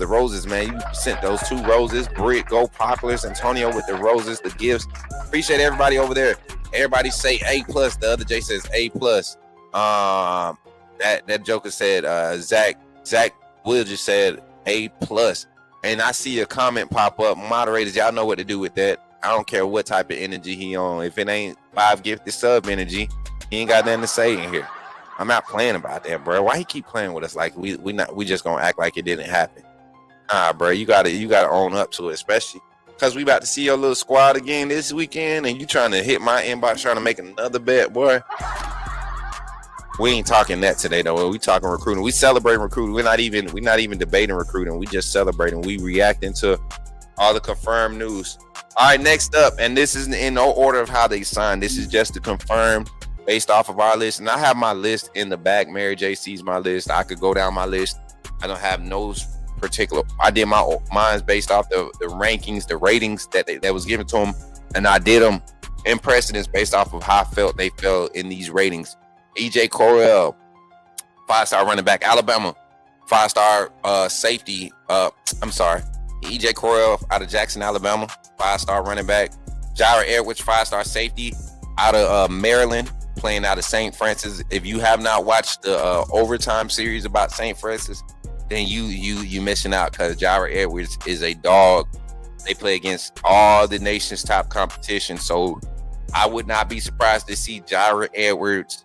roses, man. You sent those 2 roses. Britt, go Poplars. Antonio with the roses, the gifts. Appreciate everybody over there. Everybody say A+. The other J says A+. That joker said Zach Will just said A+. And I see a comment pop up. Moderators, y'all know what to do with that. I don't care what type of energy he on. If it ain't 5 gifted sub energy, he ain't got nothing to say in here. I'm not playing about that, bro. Why he keep playing with us like we just gonna act like it didn't happen? Bro, you gotta own up to it, especially because we about to see your little squad again this weekend, and you trying to hit my inbox trying to make another bet, boy. We ain't talking that today though. We talking recruiting. We celebrating recruiting. We're not even debating recruiting. We just celebrating. We reacting to all the confirmed news. All right, next up, and this isn't in no order of how they signed. This is just to confirm based off of our list. And I have my list in the back. Mary J sees my list. I could go down my list. I don't have no particular. I did mine's based off the rankings, the ratings that was given to them, and I did them in precedence based off of how I felt they fell in these ratings. EJ Correll, 5-star running back, Alabama, 5-star safety. EJ Correll out of Jackson, Alabama, 5-star running back. Jaira Edwards, 5-star safety out of Maryland, playing out of St. Francis. If you have not watched the overtime series about St. Francis, then you missing out, because Jaira Edwards is a dog. They play against all the nation's top competition, so I would not be surprised to see Jaira Edwards.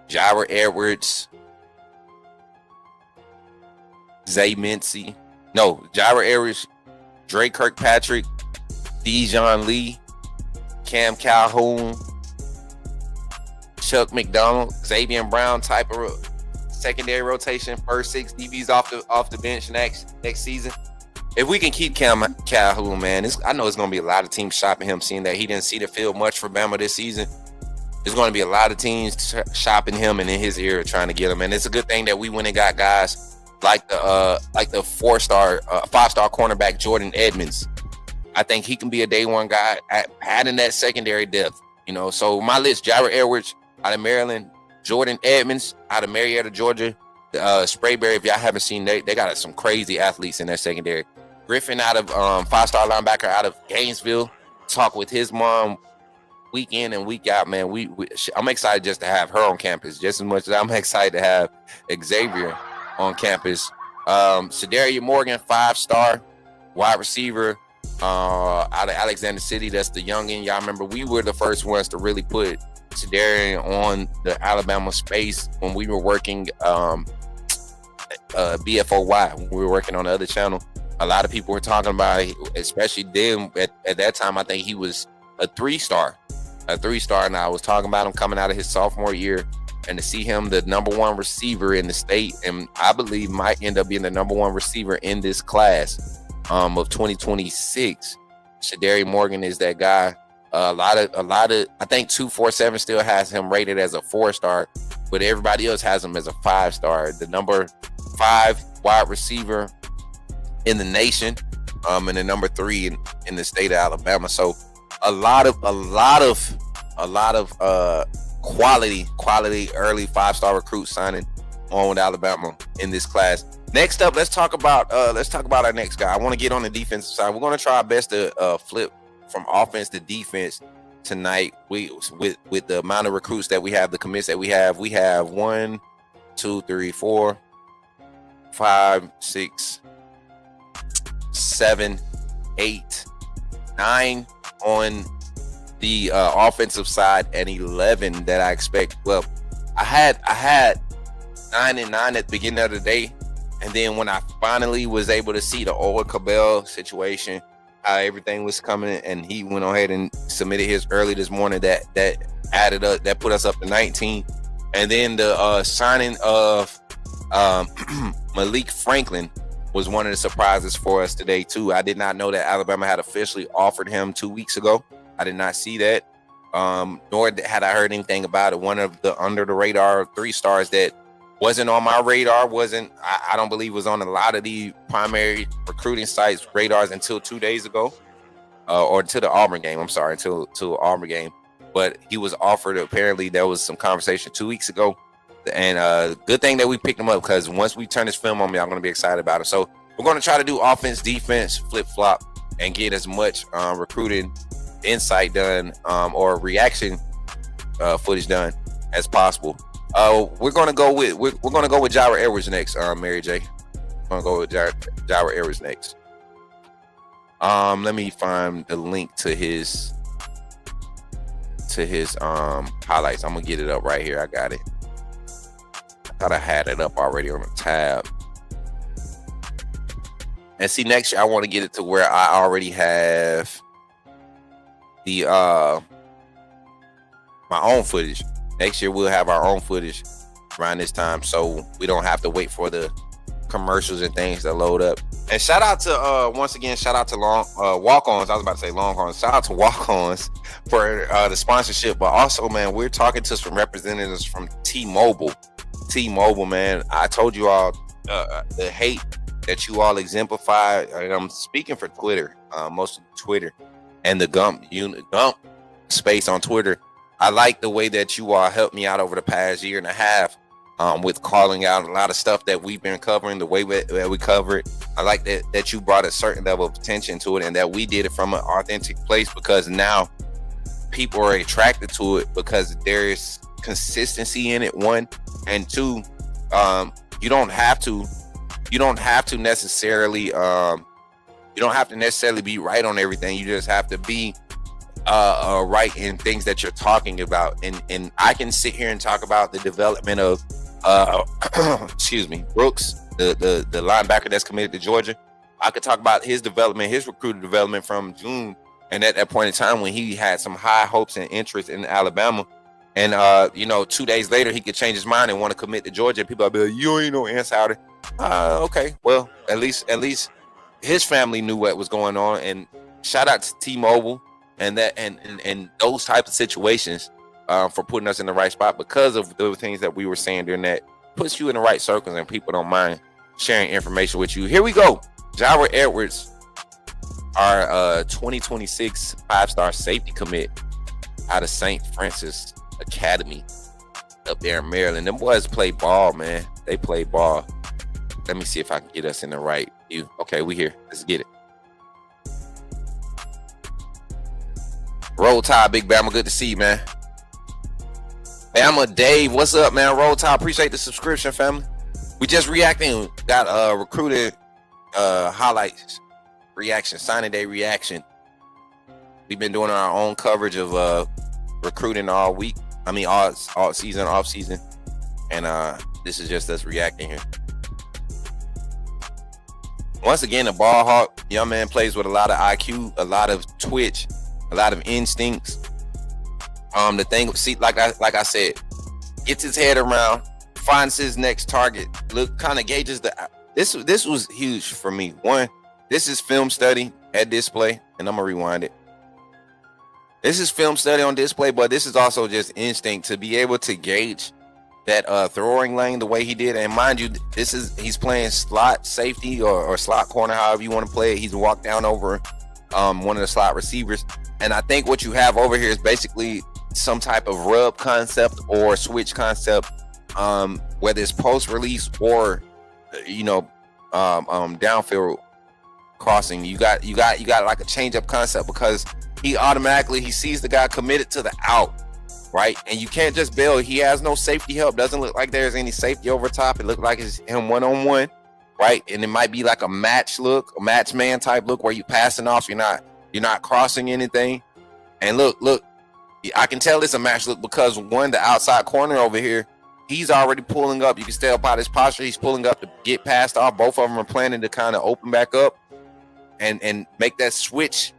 Jaira Edwards, Zay Mincy. No, Jaira Edwards, Dre Kirkpatrick, Dijon Lee, Cam Calhoun, Chuck McDonald, Xavier Brown type of secondary rotation, first 6 DBs off the bench next season. If we can keep Cam Calhoun, man, I know it's going to be a lot of teams shopping him, seeing that he didn't see the field much for Bama this season. There's going to be a lot of teams shopping him and in his ear trying to get him. And it's a good thing that we went and got guys like the 5-star cornerback Jordan Edmonds. I think he can be a day one guy adding that secondary depth. So my list: Jaira Edwards out of Maryland, Jordan Edmonds out of Marietta, Georgia, Sprayberry. If y'all haven't seen, they got some crazy athletes in their secondary. Griffin out of 5-star linebacker out of Gainesville. Talk with his mom week in and week out, man. I'm excited just to have her on campus, just as much as I'm excited to have Xavier on campus. Sadaria Morgan, 5-star wide receiver out of Alexander City. That's the youngin'. Y'all remember we were the first ones to really put Sadaria on the Alabama space when we were working BFOY when we were working on the other channel. A lot of people were talking about, especially then at that time, I think he was a 3-star. And I was talking about him coming out of his sophomore year, and to see him the number 1 receiver in the state, and I believe might end up being the number 1 receiver in this class of 2026. Shadari Morgan is that guy. A lot of I think 247 still has him rated as a 4-star, but everybody else has him as a 5-star. The number 5 wide receiver in the nation, and the number 3 in the state of Alabama. So a lot of quality early 5-star recruits signing on with Alabama in this class. Next up, let's talk about our next guy. I want to get on the defensive side. We're going to try our best to flip from offense to defense tonight. With the amount of recruits that we have, the commits that we have 1, 2, 3, 4, 5, 6, 7, 8, 9 on the offensive side, and 11 that I expect. Well, I had 9 and 9 at the beginning of the day, and then when I finally was able to see the Owen Cabell situation, how everything was coming, and he went ahead and submitted his early this morning, that added up, that put us up to 19. And then the signing of Malik Franklin was one of the surprises for us today too. I did not know that Alabama had officially offered him 2 weeks ago. I did not see that, nor had I heard anything about it. One of the under the radar 3-stars that wasn't on my radar, I don't believe was on a lot of the primary recruiting sites radars until 2 days ago, or until the Auburn game. I'm sorry, until Auburn game. But he was offered. Apparently, there was some conversation 2 weeks ago, and good thing that we picked him up, because once we turn this film on me, I'm going to be excited about it. So we're going to try to do offense, defense, flip flop, and get as much recruiting insight done or reaction footage done as possible. We're gonna go with Jira Edwards next. Mary J. We're gonna go with Jira Edwards next. Let me find the link to his highlights. I'm gonna get it up right here. I got it. I thought I had it up already on the tab. And see, next year I want to get it to where I already have the my own footage. Next year we'll have our own footage around this time, so we don't have to wait for the commercials and things to load up. And shout out to once again, shout out to Walk-Ons. I was about to say Longhorns. Shout out to Walk-Ons for the sponsorship, but also, man, we're talking to some representatives from T-Mobile. T-Mobile, man, I told you all the hate that you all exemplify, and I'm speaking for Twitter, most of Twitter and the Gump space on Twitter. I like the way that you all helped me out over the past year and a half with calling out a lot of stuff that we've been covering, the way that we cover it. I like that you brought a certain level of attention to it, and that we did it from an authentic place, because now people are attracted to it because there's consistency in it, 1, and 2, you don't have to necessarily be right on everything. You just have to be right in things that you're talking about, and I can sit here and talk about the development of Brooks, the linebacker that's committed to Georgia. I could talk about his development, his recruiting development from June, and at that point in time when he had some high hopes and interest in Alabama, and 2 days later he could change his mind and want to commit to Georgia. People will be like, you ain't no insider. Okay, well, at least his family knew what was going on. And shout out to T-Mobile and that and those types of situations for putting us in the right spot, because of the things that we were saying during that. Puts you in the right circles, and people don't mind sharing information with you. Here we go. Jira Edwards, our 2026 5-star safety commit out of St. Francis Academy up there in Maryland. Them boys play ball, man. They play ball. Let me see if I can get us in the right view. Okay, we here. Let's get it. Roll Tide, Big Bama. Good to see you, man. Bama Dave, what's up, man? Roll Tide. Appreciate the subscription, family. We just reacting. Got recruited highlights, reaction, signing day reaction. We've been doing our own coverage of recruiting all week. I mean, all season, off season, and this is just us reacting here. once again, a ball hawk. Young man plays with a lot of IQ, a lot of twitch, a lot of instincts. The thing, see, like I said, gets his head around, finds his next target. Look, kind of gauges the. This was huge for me. One, this is film study at display, and I'm gonna rewind it. This is film study on display, but this is also just instinct to be able to gauge that throwing lane the way he did. And mind you, he's playing slot safety or slot corner, however you want to play it. He's walked down over one of the slot receivers. And I think what you have over here is basically some type of rub concept or switch concept, whether it's post release or downfield crossing. You got like a change up concept, because he sees the guy committed to the out, right? And you can't just bail. He has no safety help. Doesn't look like there's any safety over top. It looked like it's him one-on-one, right? And it might be like a match man type look where you passing off. You're not crossing anything. And look, I can tell it's a match look because the outside corner over here, he's already pulling up. You can tell by his posture, he's pulling up to get passed off. Both of them are planning to kind of open back up and make that switch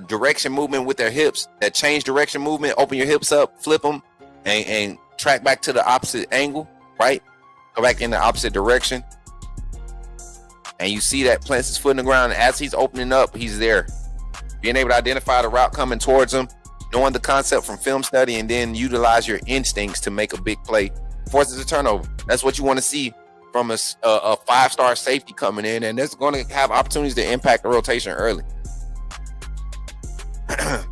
direction movement with their hips, that change direction movement. Open your hips up, flip them, and track back to the opposite angle, right? Go back in the opposite direction. And you see that plants his foot in the ground. And as he's opening up, he's there. Being able to identify the route coming towards him, knowing the concept from film study, and then utilize your instincts to make a big play, forces a turnover. That's what you want to see from a 5-star safety coming in, and that's going to have opportunities to impact the rotation early.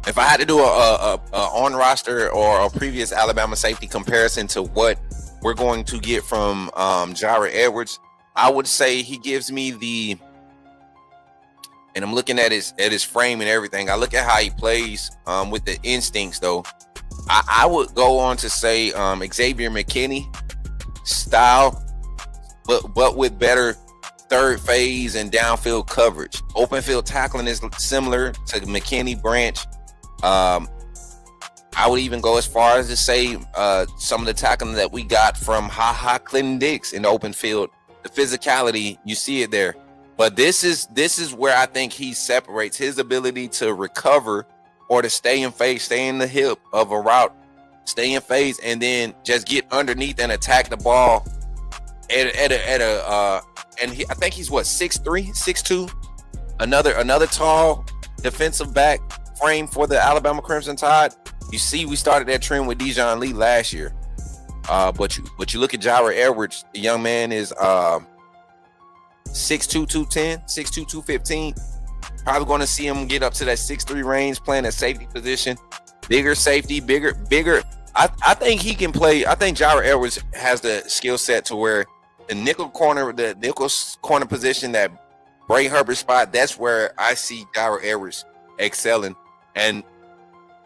If I had to do a on roster or a previous Alabama safety comparison to what we're going to get from Jared Edwards, I would say he gives me and I'm looking at his frame and everything. I look at how he plays with the instincts, though. I would go on to say Xavier McKinney style, but with better third phase and downfield coverage. Open field tackling is similar to McKinney Branch. I would even go as far as to say some of the tackling that we got from Clinton Dix in the open field. The physicality, you see it there. But this is where I think he separates his ability to recover or to stay in phase, stay in the hip of a route, stay in phase, and then just get underneath and attack the ball I think he's 6'3", 6'2", another tall defensive back frame for the Alabama Crimson Tide. You see, we started that trend with Dijon Lee last year. But you look at Jared Edwards, the young man is 6'2", 210, 6'2", 215. Probably going to see him get up to that 6'3" range, playing at safety position. Bigger safety, bigger. I think he can play. I think Jared Edwards has the skill set to where the nickel corner position, that Bray Herbert spot, that's where I see Jared Edwards excelling. And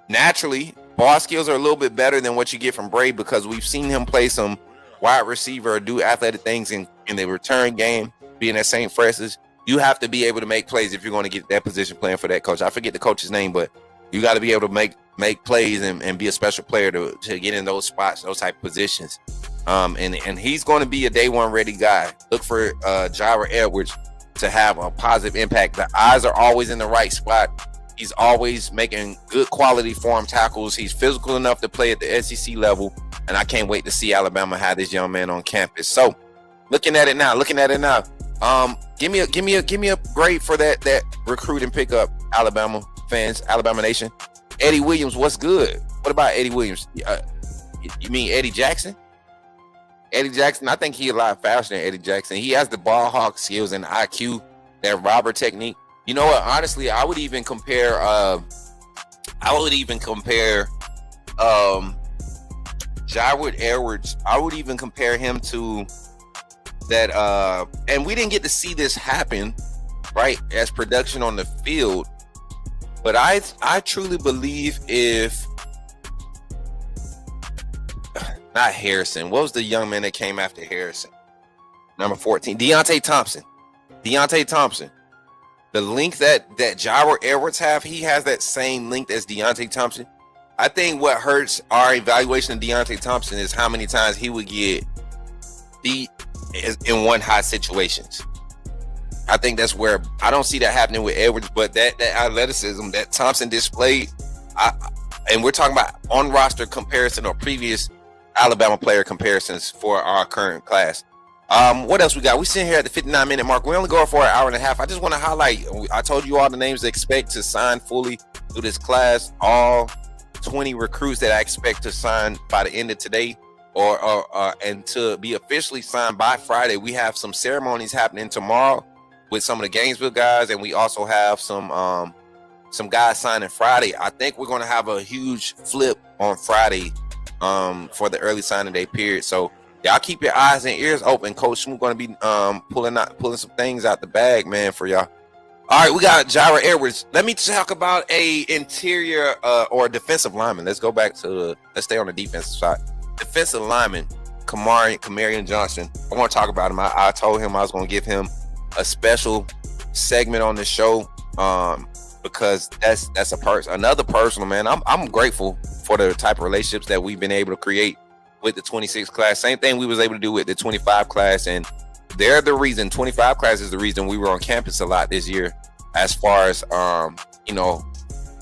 naturally, ball skills are a little bit better than what you get from Bray, because we've seen him play some wide receiver or do athletic things in the return game, being at St. Francis. You have to be able to make plays if you're going to get that position playing for that coach. I forget the coach's name, but you got to be able to make plays and be a special player to get in those spots, those type of positions. And he's going to be a day one ready guy. Look for Jared Edwards to have a positive impact. The eyes are always in the right spot. He's always making good quality form tackles. He's physical enough to play at the SEC level, and I can't wait to see Alabama have this young man on campus. So, looking at it now. Give me a grade for that recruiting pickup, Alabama fans, Alabama Nation. Eddie Williams, what's good? What about Eddie Williams? You mean Eddie Jackson? Eddie Jackson, I think he's a lot faster than Eddie Jackson. He has the ball hawk skills and IQ, that robber technique. You know what? Honestly, I would even compare Jared Edwards. I would even compare him to that. And we didn't get to see this happen, right, as production on the field. But I truly believe if not Harrison, what was the young man that came after Harrison? Number 14, Deontay Thompson. The length that Jared Edwards he has that same length as Deontay Thompson. I think what hurts our evaluation of Deontay Thompson is how many times he would get beat in one high situations. I think that's where I don't see that happening with Edwards, but that athleticism that Thompson displayed, and we're talking about on roster comparison or previous Alabama player comparisons for our current class. What else we got? We sitting here at the 59-minute mark. We only go for an hour and a half. I just want to highlight. I told you all the names to expect to sign fully through this class. All 20 recruits that I expect to sign by the end of today, and to be officially signed by Friday. We have some ceremonies happening tomorrow with some of the Gainesville guys, and we also have some guys signing Friday. I think we're going to have a huge flip on Friday for the early signing day period. So y'all keep your eyes and ears open. Coach Smook going to be pulling some things out the bag, man, for y'all. All right, we got Jira Edwards. Let me talk about a interior or defensive lineman. Let's stay on the defensive side. Defensive lineman, Kamarion Johnson. I want to talk about him. I told him I was going to give him a special segment on the show because that's another personal, man. I'm grateful for the type of relationships that we've been able to create with the 26 class. Same thing we was able to do with the 25 class, and they're the reason. 25 class is the reason we were on campus a lot this year, as far as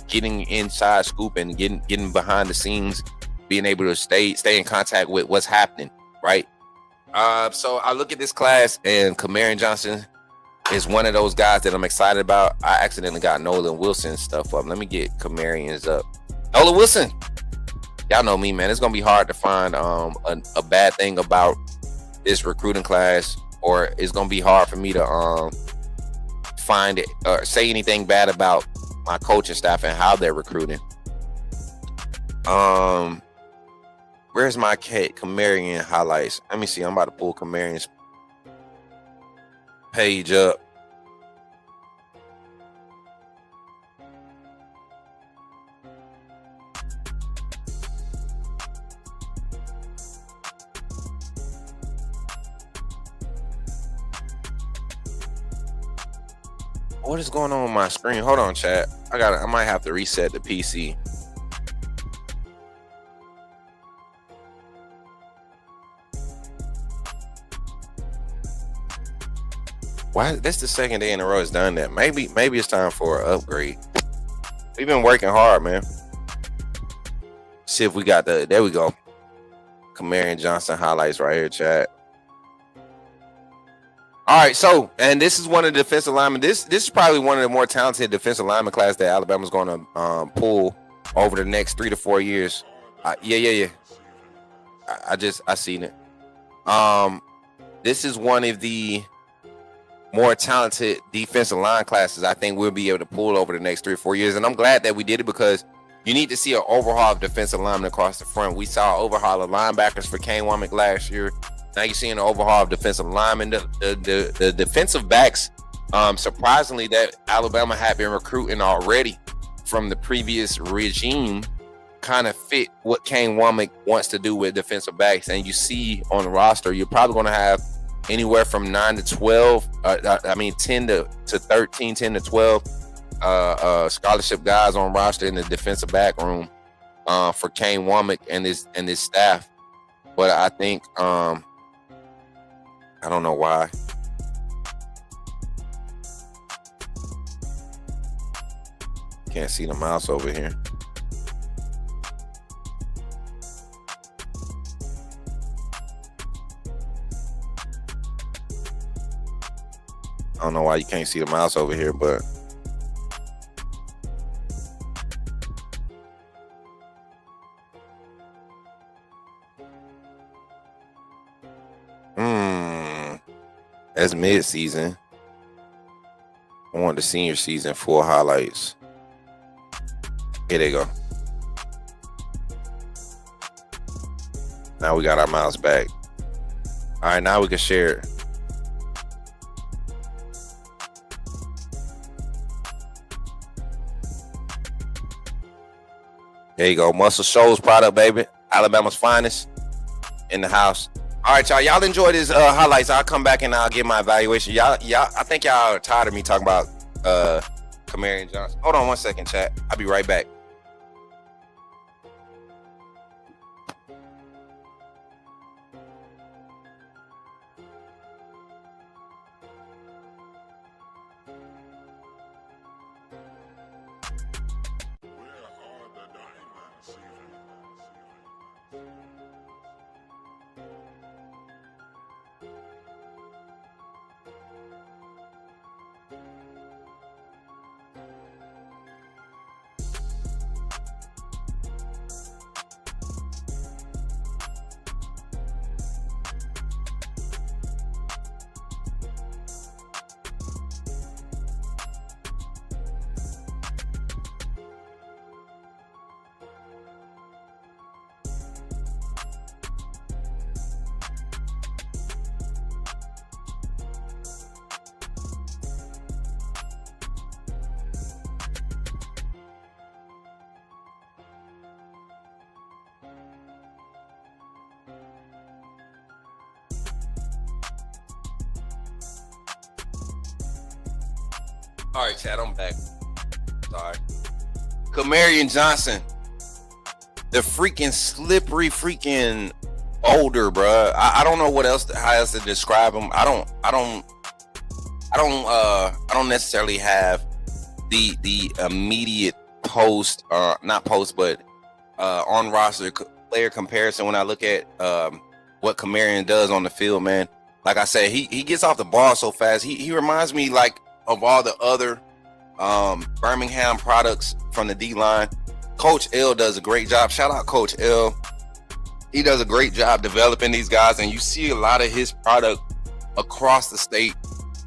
getting inside scoop and getting behind the scenes, being able to stay in contact with what's happening, right? So I look at this class, and Kamarion Johnson is one of those guys that I'm excited about. I accidentally got Nolan Wilson's stuff up. Let me get Kamarion's up. Nolan Wilson, y'all know me, man. It's gonna be hard to find a bad thing about this recruiting class, or it's gonna be hard for me to find it or say anything bad about my coaching staff and how they're recruiting. Where's my Kamarion highlights? Let me see. I'm about to pull Kamarion's page up. What is going on with my screen? Hold on, chat. I might have to reset the PC. Why? That's the second day in a row it's done that. Maybe it's time for an upgrade. We've been working hard, man. See if we got there we go. Kamarion Johnson highlights right here, chat. All right, so, and this is one of the defensive linemen. This is probably one of the more talented defensive lineman class that Alabama's going to pull over the next 3 to 4 years. Yeah. I seen it. This is one of the more talented defensive line classes I think we'll be able to pull over the next 3 or 4 years. And I'm glad that we did it, because you need to see an overhaul of defensive linemen across the front. We saw an overhaul of linebackers for Kane Womack last year. Now you're seeing an overhaul of defensive linemen. The defensive backs, surprisingly, that Alabama had been recruiting already from the previous regime, kind of fit what Kane Womack wants to do with defensive backs. And you see on the roster, you're probably going to have anywhere from 9 to 12, 10 to 13, 10 to 12 scholarship guys on roster in the defensive back room for Kane Womack and his staff. But I think I don't know why. Can't see the mouse over here. I don't know why you can't see the mouse over here, but that's mid-season. I want the senior season full highlights. Here they go. Now we got our mouse back. All right, now we can share it. There you go. Muscle Shoals product, baby. Alabama's finest in the house. All right, y'all. Y'all enjoy these highlights. I'll come back and I'll give my evaluation. Y'all. I think y'all are tired of me talking about Kamarion Johnson. Hold on one second, chat. I'll be right back. All right, Chad, I'm back. Sorry. Kamarion Johnson, the freaking slippery freaking boulder, bro. I don't know how else to describe him. I don't necessarily have the immediate not post, but on roster player comparison when I look at what Kamarion does on the field, man. Like I said, he gets off the ball so fast. He reminds me like of all the other Birmingham products from the D-line. Coach L does a great job. Shout out Coach L. He does a great job developing these guys, and you see a lot of his product across the state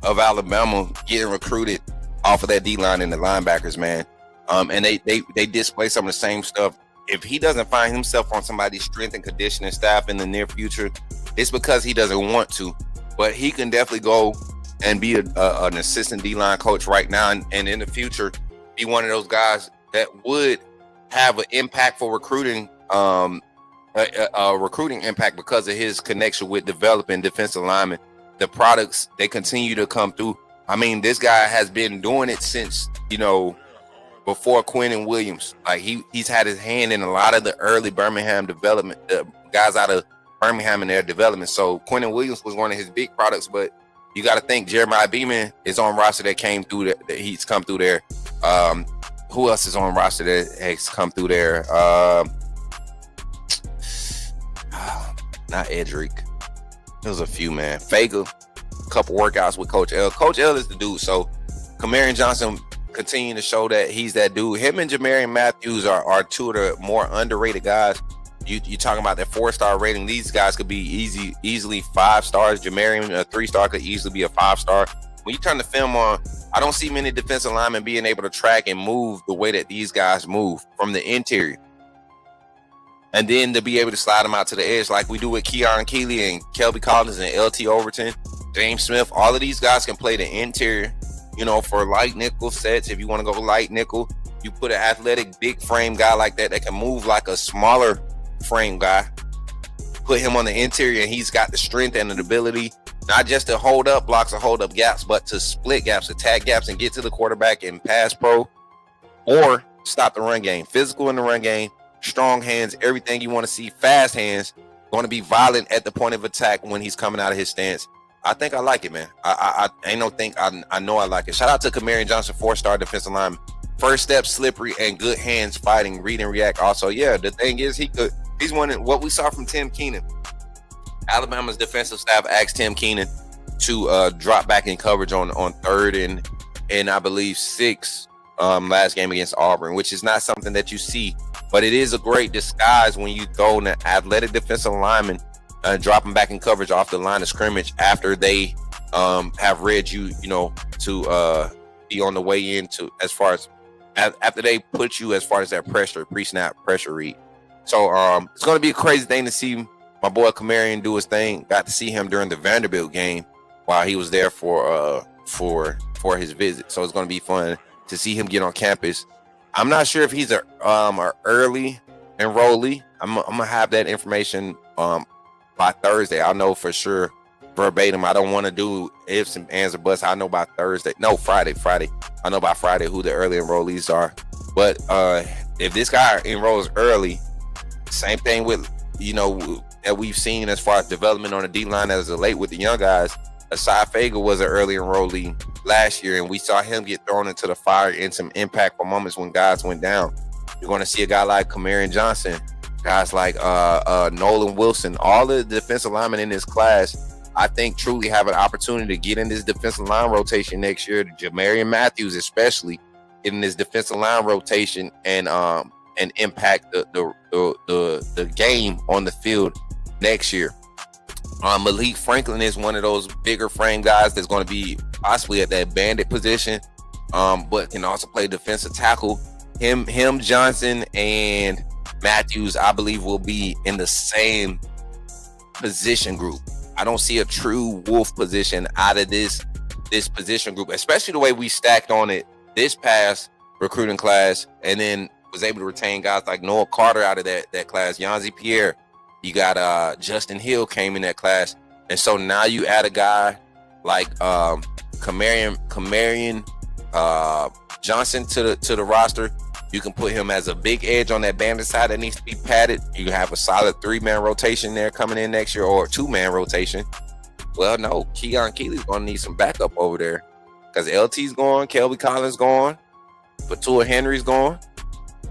of Alabama getting recruited off of that D-line and the linebackers, man. And they display some of the same stuff. If he doesn't find himself on somebody's strength and conditioning staff in the near future, it's because he doesn't want to. But he can definitely go and be an assistant D-line coach right now, and in the future be one of those guys that would have an impact for recruiting, a recruiting impact because of his connection with developing defensive linemen. The products, they continue to come through. I mean, this guy has been doing it since, before Quinnen Williams. Like he's had his hand in a lot of the early Birmingham development, guys out of Birmingham in their development. So Quinnen Williams was one of his big products, but you got to think Jeremiah Beeman is on roster that came through that he's come through there. Who else is on roster that has come through there? Not Edric. There's a few, man. Fager, a couple workouts with Coach L. Coach L is the dude. So Kamarion Johnson continuing to show that he's that dude. Him and Jamarian Matthews are two of the more underrated guys. You talking about that 4-star rating. These guys could be easily 5 stars. Jamarian, a 3-star, could easily be a 5-star. When you turn the film on, I don't see many defensive linemen being able to track and move the way that these guys move from the interior. And then to be able to slide them out to the edge like we do with Keon Keeley and Kelby Collins and LT Overton, James Smith. All of these guys can play the interior, for light nickel sets. If you want to go light nickel, you put an athletic, big frame guy like that can move like a smaller frame guy. Put him on the interior, and he's got the strength and the ability not just to hold up blocks or hold up gaps, but to split gaps, attack gaps, and get to the quarterback and pass pro or stop the run game. Physical in the run game, strong hands, everything you want to see, fast hands, going to be violent at the point of attack when he's coming out of his stance. I think I like it, man. I know I like it. Shout out to Kamarion Johnson, 4-star defensive lineman. First step, slippery, and good hands fighting, read and react. Also, yeah, the thing is, he's one of what we saw from Tim Keenan. Alabama's defensive staff asked Tim Keenan to drop back in coverage on 3rd and I believe 6 last game against Auburn, which is not something that you see, but it is a great disguise when you throw an athletic defensive lineman dropping back in coverage off the line of scrimmage after they have read you to be on the way into as far as after they put you as far as that pressure, pre-snap pressure read. So it's going to be a crazy thing to see my boy Kamarion do his thing. Got to see him during the Vanderbilt game while he was there for his visit. So it's going to be fun to see him get on campus. I'm not sure if he's a early enrollee. I'm gonna have that information by Thursday. I'll know for sure verbatim. I don't want to do ifs and ands or buts. I know by Thursday. No, Friday. I know by Friday who the early enrollees are. But if this guy enrolls early, same thing with that we've seen as far as development on the D-line as of late with the young guys. Asai Fager was an early enrollee last year, and we saw him get thrown into the fire in some impactful moments when guys went down. You're going to see a guy like Kamarion Johnson, guys like Nolan Wilson, all the defensive linemen in this class, I think truly have an opportunity to get in this defensive line rotation next year. Jamarian Matthews especially in this defensive line rotation and impact the game on the field next year. Malik Franklin is one of those bigger frame guys that's going to be possibly at that bandit position, but can also play defensive tackle. Him, Johnson, and Matthews, I believe, will be in the same position group. I don't see a true wolf position out of this position group, especially the way we stacked on it this past recruiting class, and then was able to retain guys like Noah Carter out of that class, Yanzi Pierre. You got Justin Hill came in that class. And so now you add a guy like Kamarion Johnson to the roster. You can put him as a big edge on that bandit side that needs to be padded. You have a solid 3-man rotation there coming in next year, or a 2-man rotation. Well, no, Keon Keeley's going to need some backup over there because LT's gone, Kelby Collins gone, Patua Henry's gone.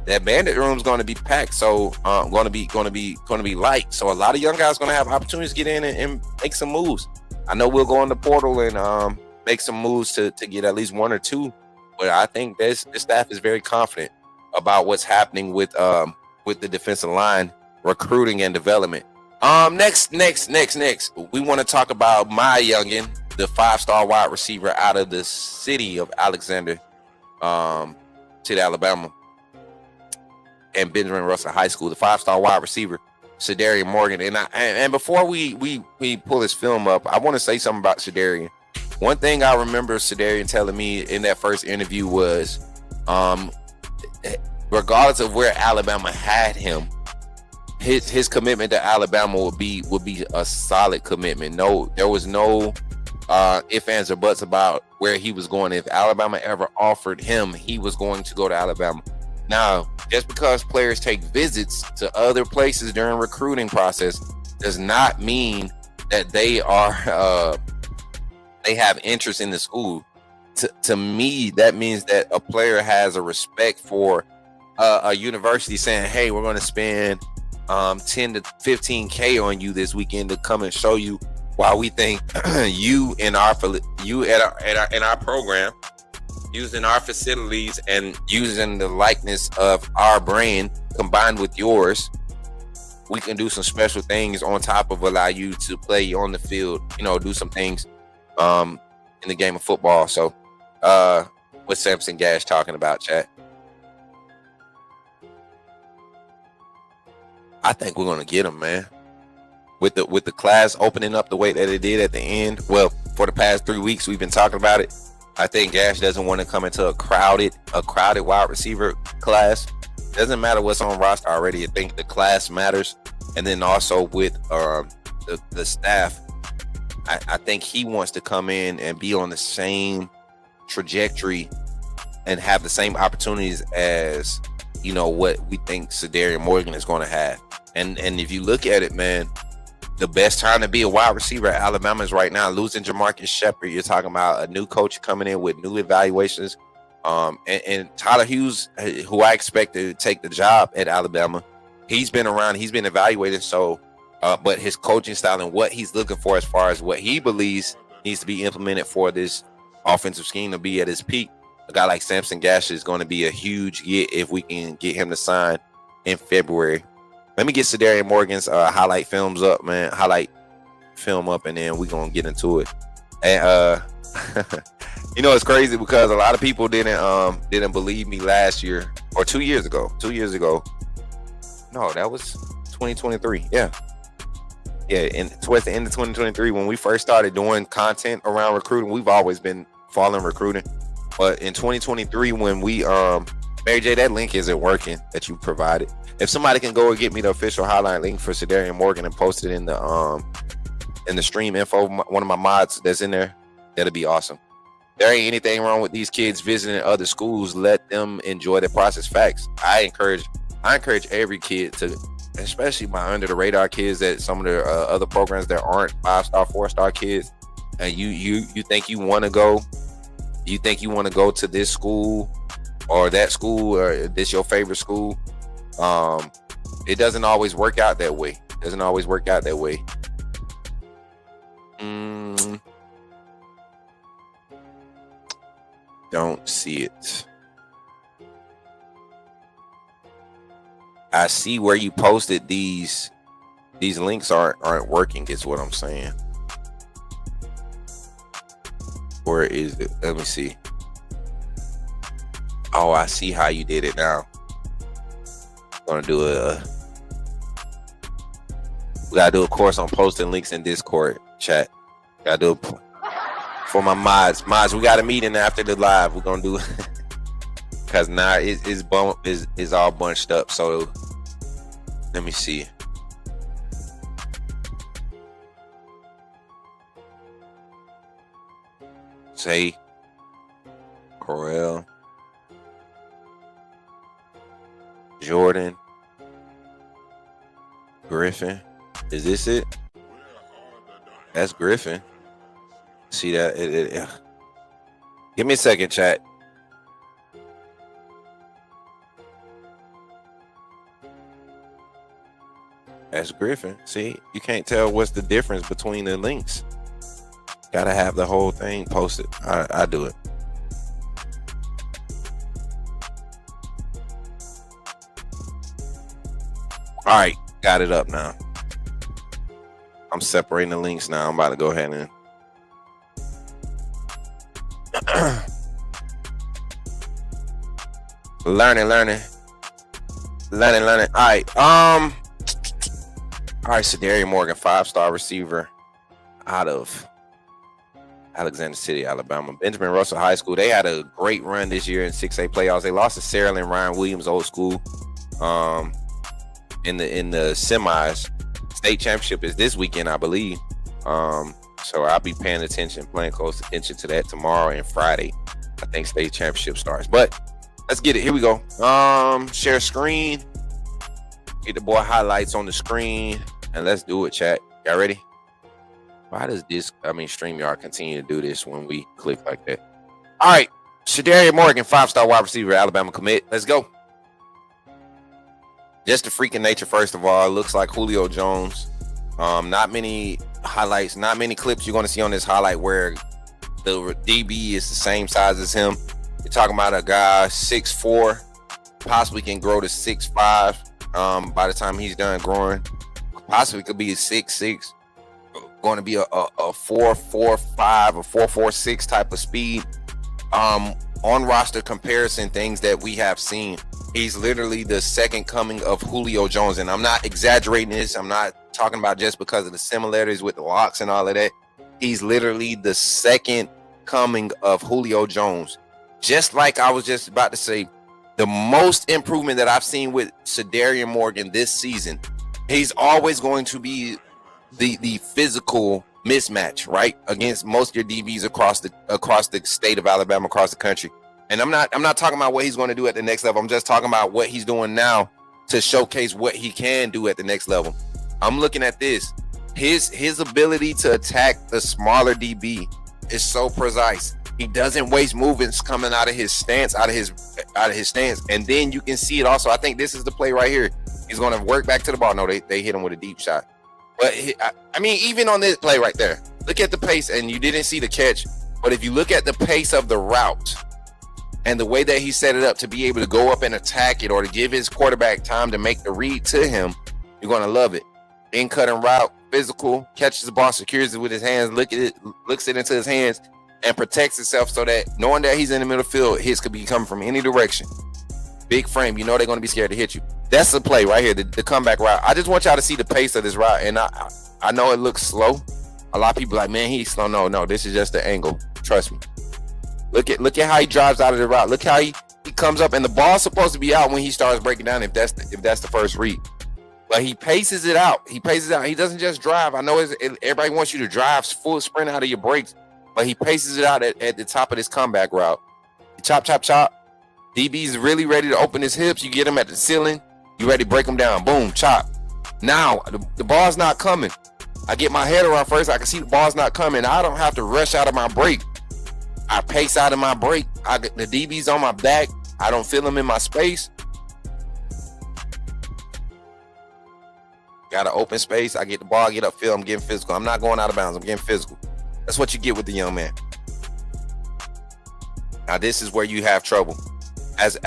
That bandit room's going to be packed, so going to be light. So a lot of young guys going to have opportunities to get in and make some moves. I know we'll go in the portal and make some moves to get at least 1 or 2, but I think this staff is very confident about what's happening with the defensive line recruiting and development. Next, we want to talk about my youngin, the 5-star wide receiver out of the city of Alexander, to Alabama, and Benjamin Russell High School, the 5-star wide receiver, Sedarian Morgan. And before we pull this film up, I want to say something about Sedarian. One thing I remember Sedarian telling me in that first interview was, regardless of where Alabama had him, his commitment to Alabama would be a solid commitment. No, there was no ifs, ands, or buts about where he was going. If Alabama ever offered him, he was going to go to Alabama. Now, just because players take visits to other places during recruiting process does not mean that they are they have interest in the school. To me, that means that a player has a respect for a university saying, hey, we're going to spend 10 to 15K on you this weekend to come and show you why we think you in our program, using our facilities and using the likeness of our brand combined with yours, we can do some special things on top of allow you to play on the field, do some things in the game of football. So what's Samson Gash talking about, chat? I think we're gonna get him, man. With the class opening up the way that it did at the end. Well, for the past 3 weeks we've been talking about it. I think Gash doesn't want to come into a crowded wide receiver class. Doesn't matter what's on roster already. I think the class matters, and then also with the staff. I think he wants to come in and be on the same trajectory and have the same opportunities as what we think Sedarian Morgan is going to have. And if you look at it, man, the best time to be a wide receiver at Alabama is right now. Losing Jamarcus Shepard, you're talking about a new coach coming in with new evaluations. And Tyler Hughes, who I expect to take the job at Alabama, he's been around, he's been evaluated. So, but his coaching style and what he's looking for as far as what he believes needs to be implemented for this offensive scheme to be at his peak. A guy like Samson Gash is going to be a huge get if we can get him to sign in February. Let me get Sedarian Morgan's highlight film up, and then we're going to get into it. And it's crazy because a lot of people didn't believe me last year or 2 years ago. 2 years ago. No, that was 2023. Yeah, and towards the end of 2023 when we first started doing content around recruiting, we've always been following recruiting. But in 2023, when we Mary J, that link isn't working that you provided. If somebody can go and get me the official highlight link for Sedarian Morgan and post it in the stream info, one of my mods that's in there, that'd be awesome. There ain't anything wrong with these kids visiting other schools. Let them enjoy the process. Facts. I encourage every kid to, especially my under the radar kids that some of the other programs that aren't 5-star, 4-star kids, and you think you want to go. You think you want to go to this school or that school or this your favorite school? It doesn't always work out that way. Don't see it. I see where you posted these links aren't working is what I'm saying. Where is it? Let me see. Oh, I see how you did it now. Gonna do we gotta do a course on posting links in Discord chat. Gotta do it for my mods. We got a meeting after the live. We're gonna do because now it's all bunched up. So let me see. Say Corell. Jordan. Griffin. Is this it? That's Griffin. See that? Yeah. Give me a second, chat. That's Griffin. See, you can't tell what's the difference between the links. Gotta have the whole thing posted. I do it. All right, got it up now. I'm separating the links now. I'm about to go ahead and learning. All right. All right, Sedarius Morgan, 5-star receiver out of Alexander City, Alabama. Benjamin Russell High School. They had a great run this year in 6A playoffs. They lost to Sarah and Ryan Williams Old School in the semis. State championship is this weekend, I believe. So I'll be paying close attention to that tomorrow and Friday. I think state championship starts. But let's get it. Here we go. Share screen. Get the boy highlights on the screen. And let's do it, chat. Y'all ready? Why does StreamYard continue to do this when we click like that? All right. Sedarius Morgan, 5-star wide receiver, Alabama commit. Let's go. Just the freaking nature, first of all. Looks like Julio Jones. Not many highlights, not many clips you're going to see on this highlight where the DB is the same size as him. You're talking about a guy 6'4", possibly can grow to 6'5". By the time he's done growing, possibly could be a 6'6", going to be a 4.45 or 4.46 type of speed. On roster comparison, things that we have seen, he's literally the second coming of Julio Jones, and I'm not exaggerating this. I'm not talking about just because of the similarities with the locks and all of that. He's literally the second coming of Julio Jones. Just like I was just about to say, the most improvement that I've seen with Sedarius Morgan this season, he's always going to be the physical mismatch, right, against most of your DBs across the state of Alabama, across the country. And I'm not talking about what he's going to do at the next level. I'm just talking about what he's doing now to showcase what he can do at the next level. I'm looking at this. His ability to attack the smaller DB is so precise. He doesn't waste movements coming out of his stance, and then you can see it also. I think this is the play right here. He's going to work back to the ball. No, they hit him with a deep shot. But even on this play right there, look at the pace, and you didn't see the catch. But if you look at the pace of the route and the way that he set it up to be able to go up and attack it, or to give his quarterback time to make the read to him, you're going to love it. In cutting route, physical, catches the ball, secures it with his hands, looks it into his hands, and protects himself so that knowing that he's in the middle field, hits could be coming from any direction. Big frame, they're going to be scared to hit you. That's the play right here, the comeback route. I just want y'all to see the pace of this route, and I know it looks slow. A lot of people are like, man, he's slow. No, this is just the angle. Trust me. Look at how he drives out of the route. Look how he comes up, and the ball's supposed to be out when he starts breaking down. If that's the first read, but he paces it out. He doesn't just drive. I know everybody wants you to drive full sprint out of your brakes, but he paces it out at the top of this comeback route. Chop. DB's really ready to open his hips. You get him at the ceiling. You ready to break him down. Boom, chop. Now, the ball's not coming. I get my head around first. I can see the ball's not coming. I don't have to rush out of my break. I pace out of my break. The DB's on my back. I don't feel him in my space. Got an open space. I get the ball, get upfield. I'm getting physical. I'm not going out of bounds. I'm getting physical. That's what you get with the young man. Now, this is where you have trouble. As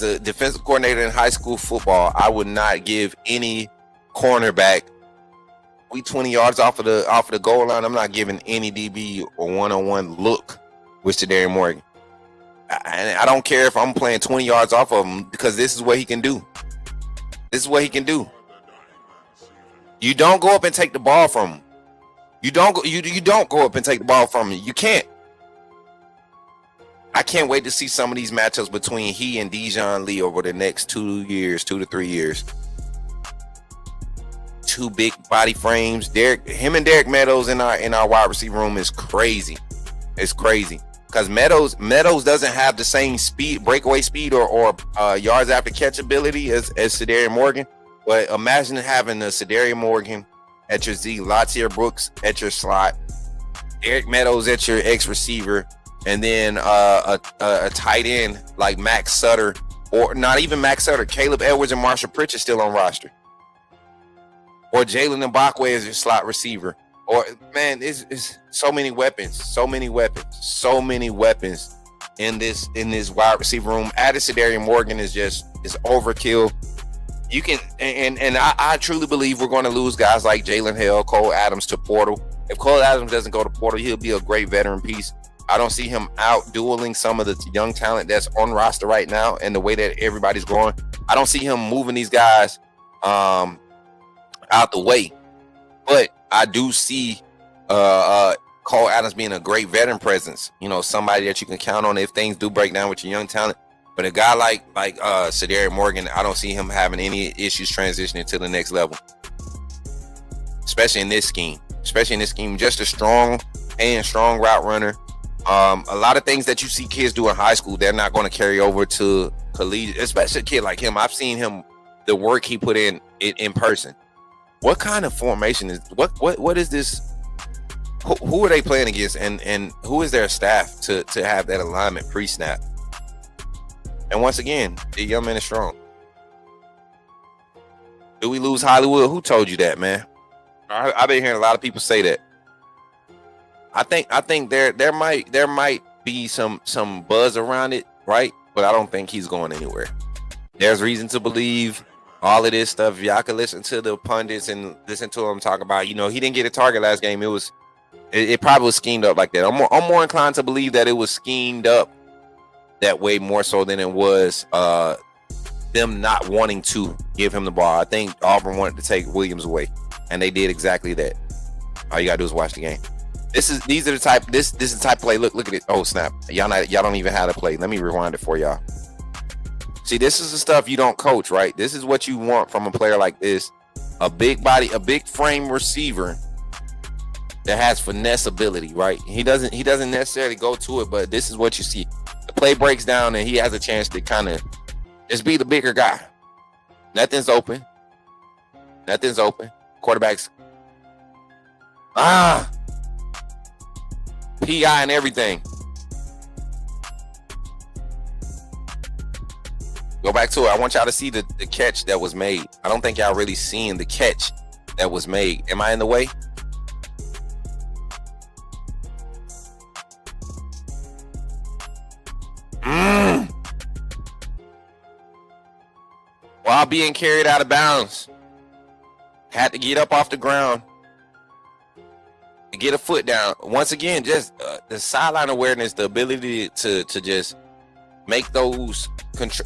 a defensive coordinator in high school football, I would not give any cornerback, we 20 yards off of the goal line, I'm not giving any DB a one-on-one look with Sedarius Morgan. I don't care if I'm playing 20 yards off of him, because this is what he can do. This is what he can do. You don't go up and take the ball from him. You don't go up and take the ball from him. You can't. I can't wait to see some of these matchups between he and Dijon Lee over the next 2 to 3 years. Two big body frames. Him and Derek Meadows in our wide receiver room is crazy. It's crazy. because Meadows doesn't have the same speed, breakaway speed, or yards after catch ability as Sedarius Morgan. But imagine having a Sedarius Morgan at your Z, Latier Brooks at your slot, Eric Meadows at your X receiver, and then a tight end like Max Sutter, or not even Max Sutter, Caleb Edwards and Marshall Pritchett still on roster, or Jalen Mbakwe as your slot receiver. Or man, it's so many weapons in this wide receiver room. Added Sedarius Morgan is overkill. You can and I truly believe we're going to lose guys like Jalen Hale, Cole Adams to portal. If Cole Adams doesn't go to portal, he'll be a great veteran piece. I don't see him out dueling some of the young talent that's on roster right now, and the way that everybody's growing. I don't see him moving these guys out the way. But I do see Cole Adams being a great veteran presence. You know, somebody that you can count on if things do break down with your young talent. But a guy like Sedarius Morgan, I don't see him having any issues transitioning to the next level. Especially in this scheme. Just a strong route runner. A lot of things that you see kids do in high school, they're not going to carry over to collegiate, especially a kid like him. I've seen him, the work he put in person. What kind of formation is what is this? Who are they playing against, and who is their staff to have that alignment pre-snap? And once again, the young man is strong. Do we lose Hollywood? Who told you that, man? I've been hearing a lot of people say that. I think there might be some buzz around it, right? But I don't think he's going anywhere. There's reason to believe all of this stuff. Y'all can listen to the pundits and listen to him talk about, he didn't get a target last game. It probably was schemed up like that. I'm more inclined to believe that it was schemed up that way more so than it was them not wanting to give him the ball. I think Auburn wanted to take Williams away, and they did exactly that. All you gotta do is watch the game. This is the type of play. Look at it. Oh snap! Y'all don't even have to play. Let me rewind it for y'all. See, this is the stuff you don't coach, right? This is what you want from a player like this. A big body, a big frame receiver that has finesse ability, right? He doesn't necessarily go to it, but this is what you see. The play breaks down and he has a chance to kind of just be the bigger guy. Nothing's open. Quarterbacks. PI and everything. Go back to it. I want y'all to see the catch that was made. I don't think y'all really seeing the catch that was made. Am I in the way? While being carried out of bounds. Had to get up off the ground to get a foot down. Once again, just the sideline awareness, the ability to just make those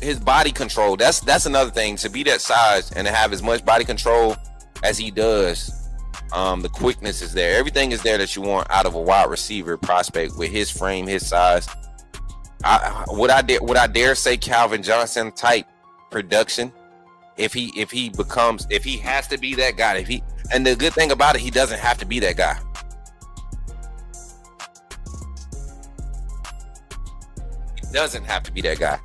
his body control. That's another thing, to be that size and to have as much body control as he does. The quickness is there. Everything is there that you want out of a wide receiver prospect with his frame, his size. Would I dare say Calvin Johnson type production? If he has to be that guy, and the good thing about it, he doesn't have to be that guy. He doesn't have to be that guy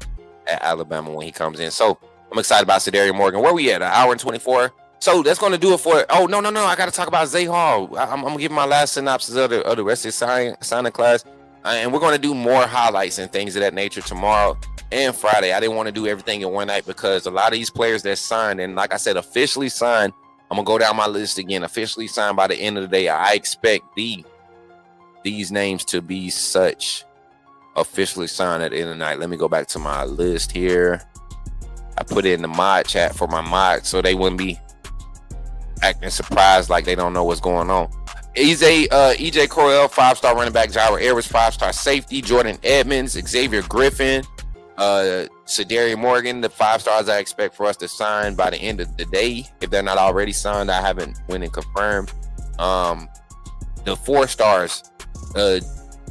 at Alabama when he comes in. So I'm excited about Sedarius Morgan. Where we at? An hour and 24. So that's going to do it for. Oh no! I got to talk about Zay Hall. I'm gonna give my last synopsis of the rest of the signing class, and we're going to do more highlights and things of that nature tomorrow and Friday. I didn't want to do everything in one night because a lot of these players that signed, and like I said, officially signed, I'm gonna go down my list again. Officially signed by the end of the day. I expect these names to be such officially signed at the end of the night. Let me go back to my list here. I put it in the mod chat for my mod so they wouldn't be acting surprised like they don't know what's going on. EJ Correll, 5-star running back. Jairo Evers, 5-star safety. Jordan Edmonds, Xavier Griffin, Sedarius Morgan, the 5 stars I expect for us to sign by the end of the day. If they're not already signed, I haven't went and confirmed. The 4 stars,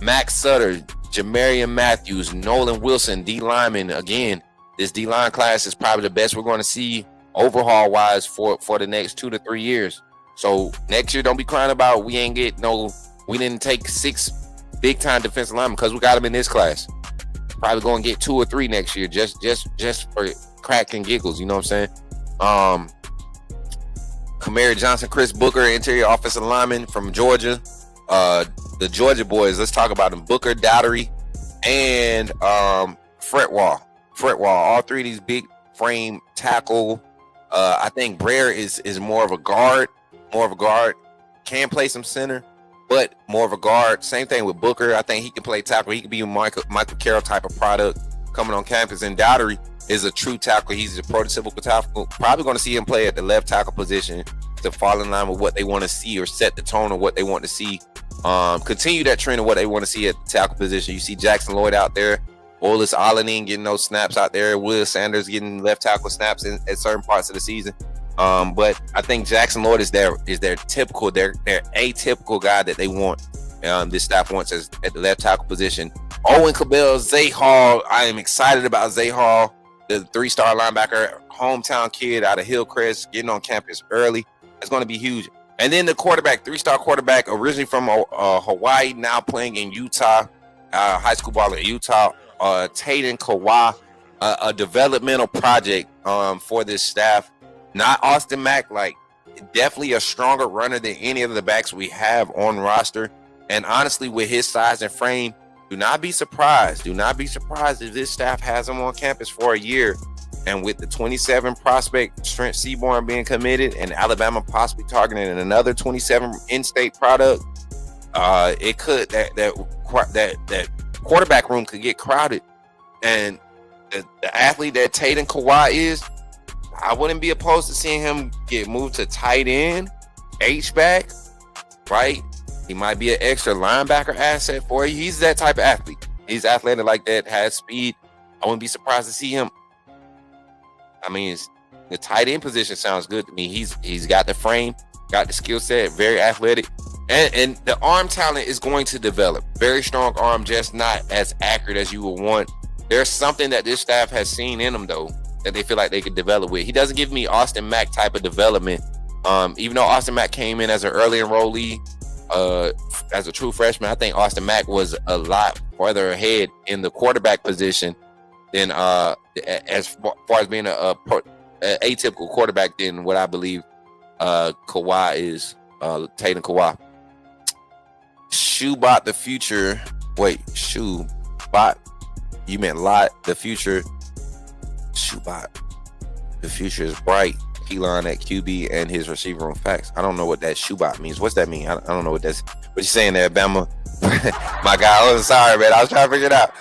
Max Sutter, Jamarian Matthews, Nolan Wilson, D lineman. Again, this D line class is probably the best we're going to see overhaul wise for the next 2 to 3 years. So next year, don't be crying about we didn't take 6 big time defensive lineman because we got him in this class. Probably going to get 2 or 3 next year just for crack and giggles. You know what I'm saying? Kamari Johnson, Chris Booker, interior offensive lineman from Georgia. The Georgia boys, let's talk about them. Booker, Dowdery, and Fretwall. All three of these big frame tackle. I think Brer is more of a guard. Can play some center, but more of a guard. Same thing with Booker. I think he can play tackle. He could be a Michael Carroll type of product coming on campus. And Dowdery is a true tackle. He's a prototypical tackle. Probably going to see him play at the left tackle position to fall in line with what they want to see or set the tone of what they want to see. Continue that trend of what they want to see at the tackle position. You see Jackson Lloyd out there. Olis Alanin getting those snaps out there. Will Sanders getting left tackle snaps at certain parts of the season. But I think Jackson Lloyd is their typical, their atypical guy that they want. This staff wants as at the left tackle position. Owen Cabell, Zay Hall. I am excited about Zay Hall, the 3-star linebacker, hometown kid out of Hillcrest, getting on campus early. It's going to be huge. And then the quarterback, 3-star quarterback, originally from Hawaii, now playing in Utah, high school ball in Utah. Taden Kawhi, a developmental project for this staff. Not Austin Mack, like definitely a stronger runner than any of the backs we have on roster. And honestly, with his size and frame, do not be surprised. Do not be surprised if this staff has him on campus for a year. And with the 27 prospect Trent Seaborn being committed and Alabama possibly targeting another 27 in-state product, it could that quarterback room could get crowded. And the athlete that Taden Kawhi is, I wouldn't be opposed to seeing him get moved to tight end, H-back, right? He might be an extra linebacker asset for you. He's that type of athlete. He's athletic like that, has speed. I wouldn't be surprised to see him. I mean, the tight end position sounds good to me. He's got the frame, got the skill set, very athletic. And the arm talent is going to develop. Very strong arm, just not as accurate as you would want. There's something that this staff has seen in him, though, that they feel like they could develop with. He doesn't give me Austin Mack type of development. Even though Austin Mack came in as an early enrollee, as a true freshman, I think Austin Mack was a lot farther ahead in the quarterback position than as far as being a atypical quarterback than what I believe Kawhi is, Taden Kawhi. Shoebot the future. Wait, Shoebot. You meant lot. The future. Shoebot. The future is bright. Elon at QB and his receiver room facts. I don't know what that Shoebot means. What's that mean? I don't know what that's. What you saying there, Bama? My guy. I'm sorry, man. I was trying to figure it out.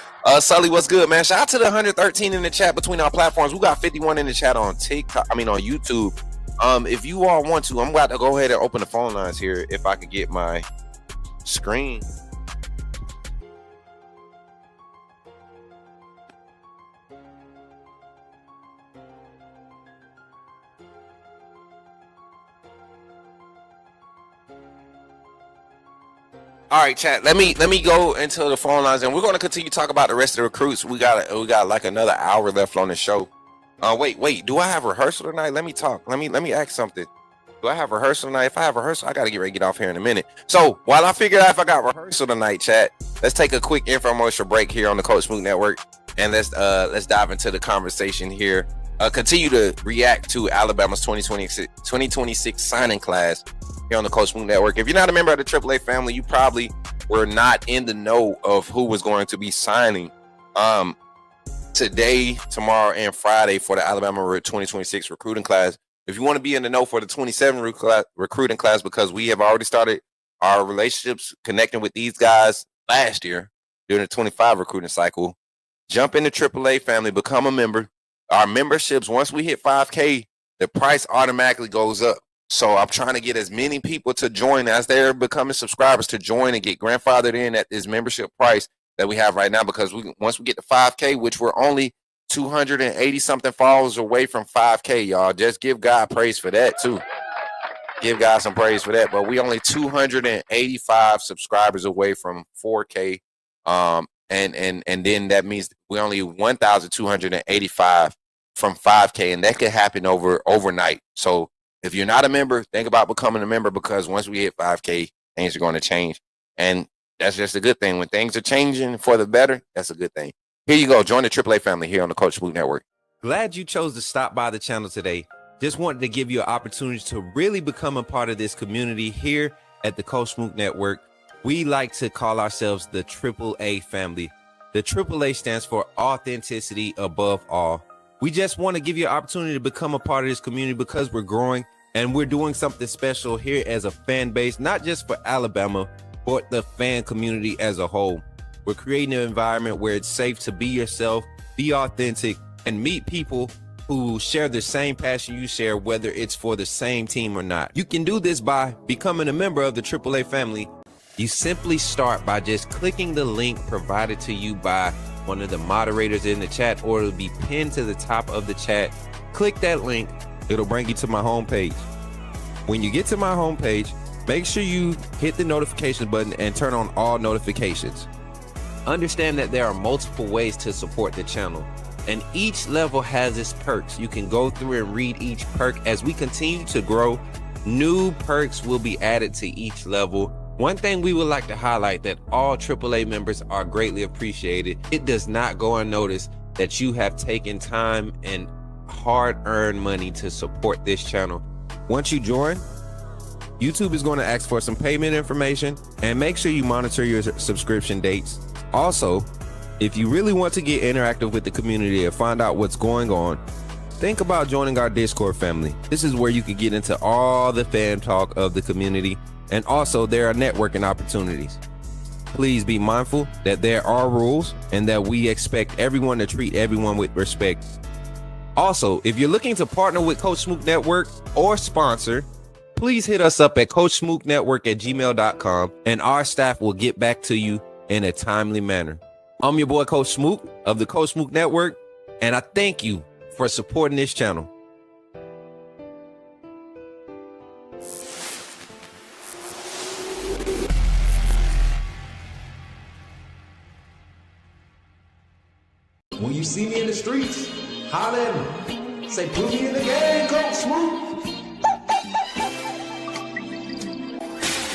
Sully, what's good, man? Shout out to the 113 in the chat between our platforms. We got 51 in the chat on TikTok. I mean, on YouTube. If you all want to, I'm about to go ahead and open the phone lines here. If I could get my screen. All right, chat. Let me go into the phone lines, and we're going to continue to talk about the rest of the recruits. We got like another hour left on the show. Wait. Do I have rehearsal tonight? Let me talk. Let me ask something. Do I have rehearsal tonight? If I have rehearsal, I got to get ready to get off here in a minute. So while I figure out if I got rehearsal tonight, chat, let's take a quick infomercial break here on the Coach Smook Network, and let's dive into the conversation here. Continue to react to Alabama's 2026 signing class here on the Coach Smook Network. If you're not a member of the AAA family, you probably were not in the know of who was going to be signing today, tomorrow, and Friday for the Alabama 2026 recruiting class. If you want to be in the know for the 27 recruiting class, because we have already started our relationships connecting with these guys last year during the 25 recruiting cycle, jump in the AAA family, become a member. Our memberships, once we hit 5K, the price automatically goes up. So I'm trying to get as many people to join as they're becoming subscribers to join and get grandfathered in at this membership price that we have right now, because once we get to 5K, which we're only 280 something followers away from 5K, y'all. Just give God praise for that too. Give God some praise for that. But we only 285 subscribers away from 4K. And then that means we're only 1,285 from 5K, and that could happen overnight. So if you're not a member, think about becoming a member, because once we hit 5K, things are going to change. And that's just a good thing. When things are changing for the better, that's a good thing. Here you go. Join the AAA family here on the Coach Smook Network. Glad you chose to stop by the channel today. Just wanted to give you an opportunity to really become a part of this community here at the Coach Smook Network. We like to call ourselves the AAA family. The AAA stands for authenticity above all. We just want to give you an opportunity to become a part of this community because we're growing and we're doing something special here as a fan base, not just for Alabama, but the fan community as a whole. We're creating an environment where it's safe to be yourself, be authentic, and meet people who share the same passion you share, whether it's for the same team or not. You can do this by becoming a member of the AAA family. You simply start by just clicking the link provided to you by one of the moderators in the chat, or it'll be pinned to the top of the chat. Click that link. It'll bring you to my homepage. When you get to my homepage, make sure you hit the notification button and turn on all notifications. Understand that there are multiple ways to support the channel, and each level has its perks. You can go through and read each perk. As we continue to grow, new perks will be added to each level. One thing we would like to highlight that all AAA members are greatly appreciated. It does not go unnoticed that you have taken time and hard-earned money to support this channel. Once you join, YouTube is going to ask for some payment information, and make sure you monitor your subscription dates. Also, if you really want to get interactive with the community and find out what's going on, think about joining our Discord family. This is where you can get into all the fan talk of the community, and also there are networking opportunities. Please be mindful that there are rules and that we expect everyone to treat everyone with respect. Also, if you're looking to partner with Coach Smook Network or sponsor, please hit us up at coachsmooknetwork@gmail.com, and our staff will get back to you in a timely manner. I'm your boy, Coach Smook of the Coach Smook Network, and I thank you for supporting this channel. When you see me in the streets, holla at me. Say, put me in the game, Coach Smook.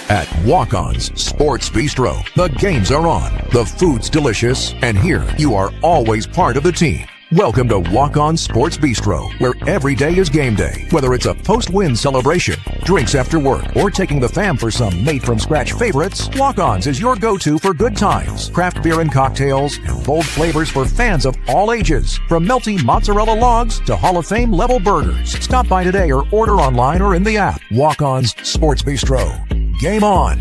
At Walk-On's Sports Bistro, the games are on, the food's delicious, and here you are always part of the team. Welcome to Walk-On Sports Bistro, where every day is game day. Whether it's a post-win celebration, drinks after work, or taking the fam for some made-from-scratch favorites, Walk-On's is your go-to for good times, craft beer and cocktails, and bold flavors for fans of all ages. From melty mozzarella logs to Hall of Fame level burgers. Stop by today or order online or in the app. Walk-On's Sports Bistro. Game on.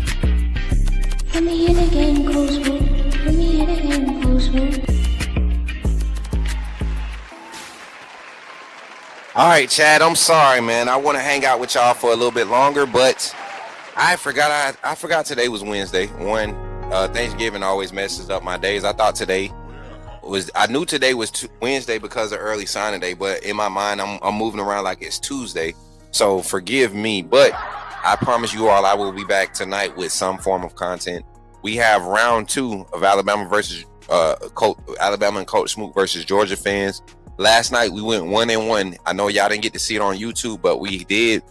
Put me in the game, Coach Smook. Put me in the game, Coach Smook. All right, Chad, I'm sorry, man. I want to hang out with y'all for a little bit longer, but I forgot today was Wednesday. Thanksgiving always messes up my days. I knew today was Wednesday because of early signing day, but in my mind, I'm moving around like it's Tuesday. So forgive me, but I promise you all I will be back tonight with some form of content. We have round 2 of Alabama and Coach Smook versus Georgia fans. Last night we went 1-1. I know y'all didn't get to see it on YouTube, but we did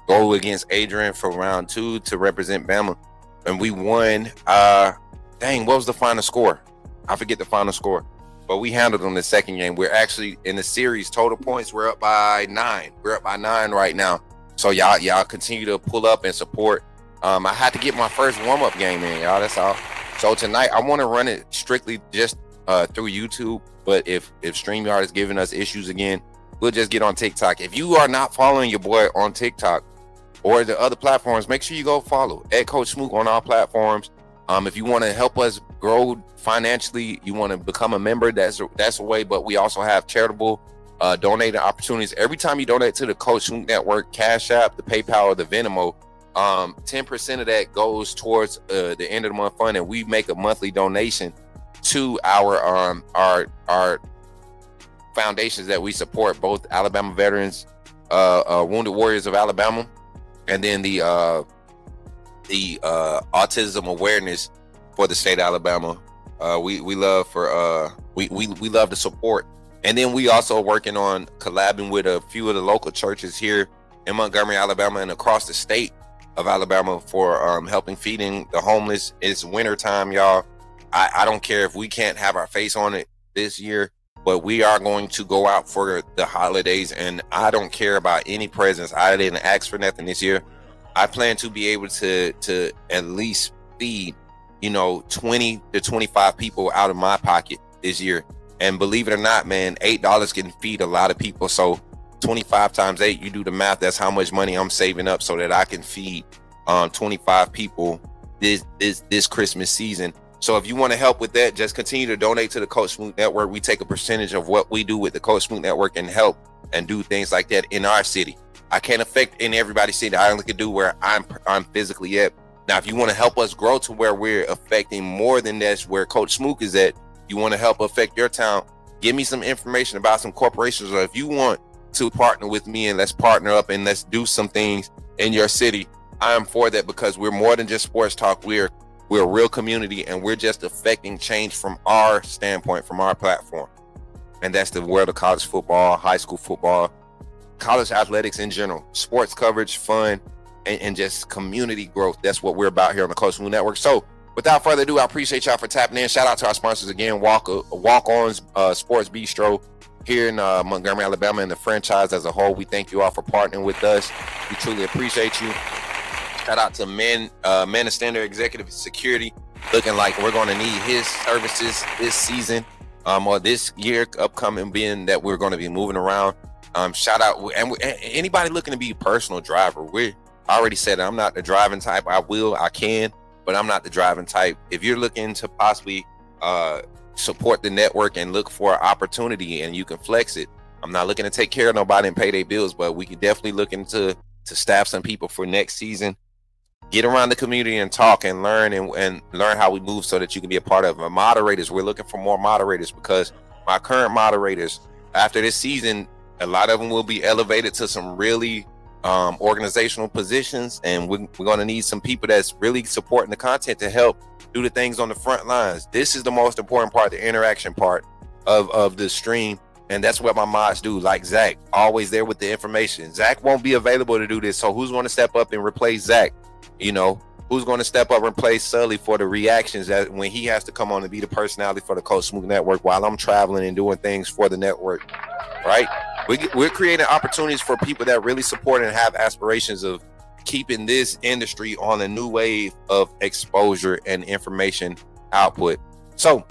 go against Adrian for round 2 to represent Bama, and we won. What was the final score? I forget the final score, but we handled them the second game. We're actually in the series total points. We're up by 9. We're up by 9 right now. So y'all continue to pull up and support. I had to get my first warm-up game in, y'all. That's all. So tonight I want to run it strictly just through YouTube. But if StreamYard is giving us issues again, we'll just get on TikTok. If you are not following your boy on TikTok or the other platforms, make sure you go follow at Coach Smook on all platforms. If you want to help us grow financially, you want to become a member, that's a way. But we also have charitable donating opportunities. Every time you donate to the Coach Smook Network Cash App, the PayPal, or the Venmo, 10% of that goes towards the end of the month fund, and we make a monthly donation to our foundations that we support, both Alabama veterans, Wounded Warriors of Alabama, and then the autism awareness for the state of Alabama. We love to support, and then we also working on collabing with a few of the local churches here in Montgomery, Alabama, and across the state of Alabama for helping feeding the homeless. It's winter time, y'all. I don't care if we can't have our face on it this year, but we are going to go out for the holidays, and I don't care about any presents. I didn't ask for nothing this year. I plan to be able to at least feed, 20 to 25 people out of my pocket this year. And believe it or not, man, $8 can feed a lot of people. So 25 times 8, you do the math. That's how much money I'm saving up so that I can feed 25 people this Christmas season. So if you want to help with that, just continue to donate to the Coach Smook Network. We take a percentage of what we do with the Coach Smook Network and help and do things like that in our city. I can't affect in everybody's city. I only can do where I'm physically at. Now, if you want to help us grow to where we're affecting more than that's where Coach Smook is at, you want to help affect your town, give me some information about some corporations, or if you want to partner with me and let's partner up and let's do some things in your city, I am for that, because we're more than just sports talk. We're a real community, and we're just affecting change from our standpoint, from our platform. And that's the world of college football, high school football, college athletics in general, sports coverage, fun, and just community growth. That's what we're about here on the Coach Smook Network. So without further ado, I appreciate y'all for tapping in. Shout out to our sponsors again, Walk-On's Sports Bistro here in Montgomery, Alabama, and the franchise as a whole. We thank you all for partnering with us. We truly appreciate you. Shout out to Man of Standard Executive Security. Looking like we're going to need his services this season, or this year upcoming, being that we're going to be moving around. Shout out, and anybody looking to be a personal driver. I already said I'm not the driving type. I can, but I'm not the driving type. If you're looking to possibly support the network and look for an opportunity and you can flex it, I'm not looking to take care of nobody and pay their bills, but we can definitely look into staff some people for next season. Get around the community and talk and learn and learn how we move so that you can be a part of it. Moderators, we're looking for more moderators, because my current moderators, after this season, a lot of them will be elevated to some really organizational positions, and we're going to need some people that's really supporting the content to help do the things on the front lines. This is the most important part, the interaction part of the stream, and that's what my mods do, like Zach, always there with the information. Zach won't be available to do this, so who's going to step up and replace Zach? Who's going to step up and replace Sully for the reactions that when he has to come on and be the personality for the Coach Smook Network while I'm traveling and doing things for the network, right? We're creating opportunities for people that really support and have aspirations of keeping this industry on a new wave of exposure and information output. So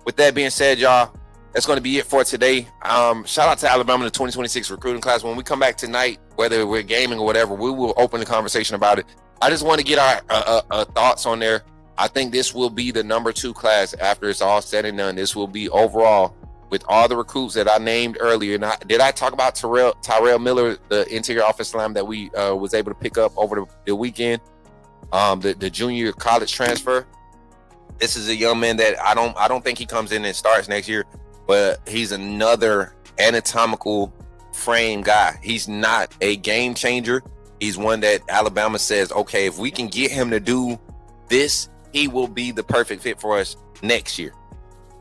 with that being said, y'all, that's going to be it for today. Shout out to Alabama, the 2026 recruiting class. When we come back tonight, whether we're gaming or whatever, we will open the conversation about it. I just want to get our thoughts on there. I think this will be the number 2 class after it's all said and done. This will be overall, with all the recruits that I named earlier. Now, did I talk about Tyrell Miller, the interior offensive lineman that we was able to pick up over the weekend? The junior college transfer. This is a young man that I don't think he comes in and starts next year, but he's another anatomical frame guy. He's not a game changer. He's one that Alabama says, okay, if we can get him to do this, he will be the perfect fit for us next year.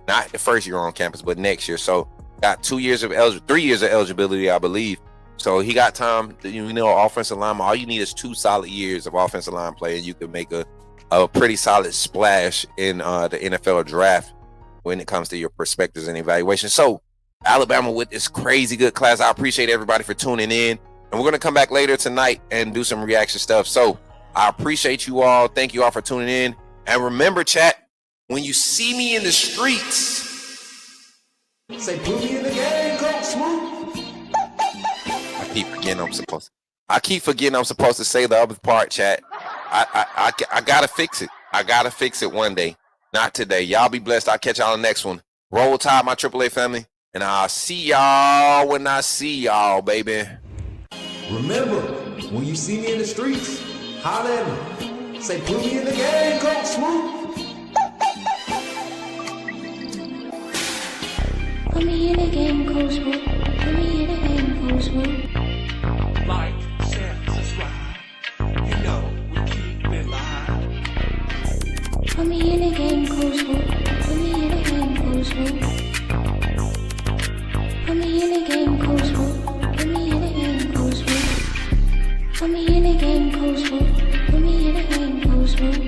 Not the first year on campus, but next year. So got 3 years of eligibility, I believe. So he got time, offensive lineman. All you need is 2 solid years of offensive line play, and you can make a pretty solid splash in the NFL draft when it comes to your perspectives and evaluation. So Alabama with this crazy good class. I appreciate everybody for tuning in. And we're going to come back later tonight and do some reaction stuff. So I appreciate you all. Thank you all for tuning in. And remember, chat, when you see me in the streets, Say, put me in the game, Coach Smook. I keep forgetting I'm supposed to say the other part, chat. I got to fix it. I got to fix it one day. Not today. Y'all be blessed. I'll catch y'all on the next one. Roll Tide, my AAA family. And I'll see y'all when I see y'all, baby. Remember, when you see me in the streets, holler at me. Say, put me in the game, Coach Smook. Put me in the game, Coach Smook. Put me in the game, Coach Smook. Like, share, subscribe. You know we keep it live. Put me in the game, Coach Smook. Put me in the game, Coach Smook. Put me in the game, Coach Smook. Put me in the game, Coach Smook. Put me in the game, Coach Smook. Smook.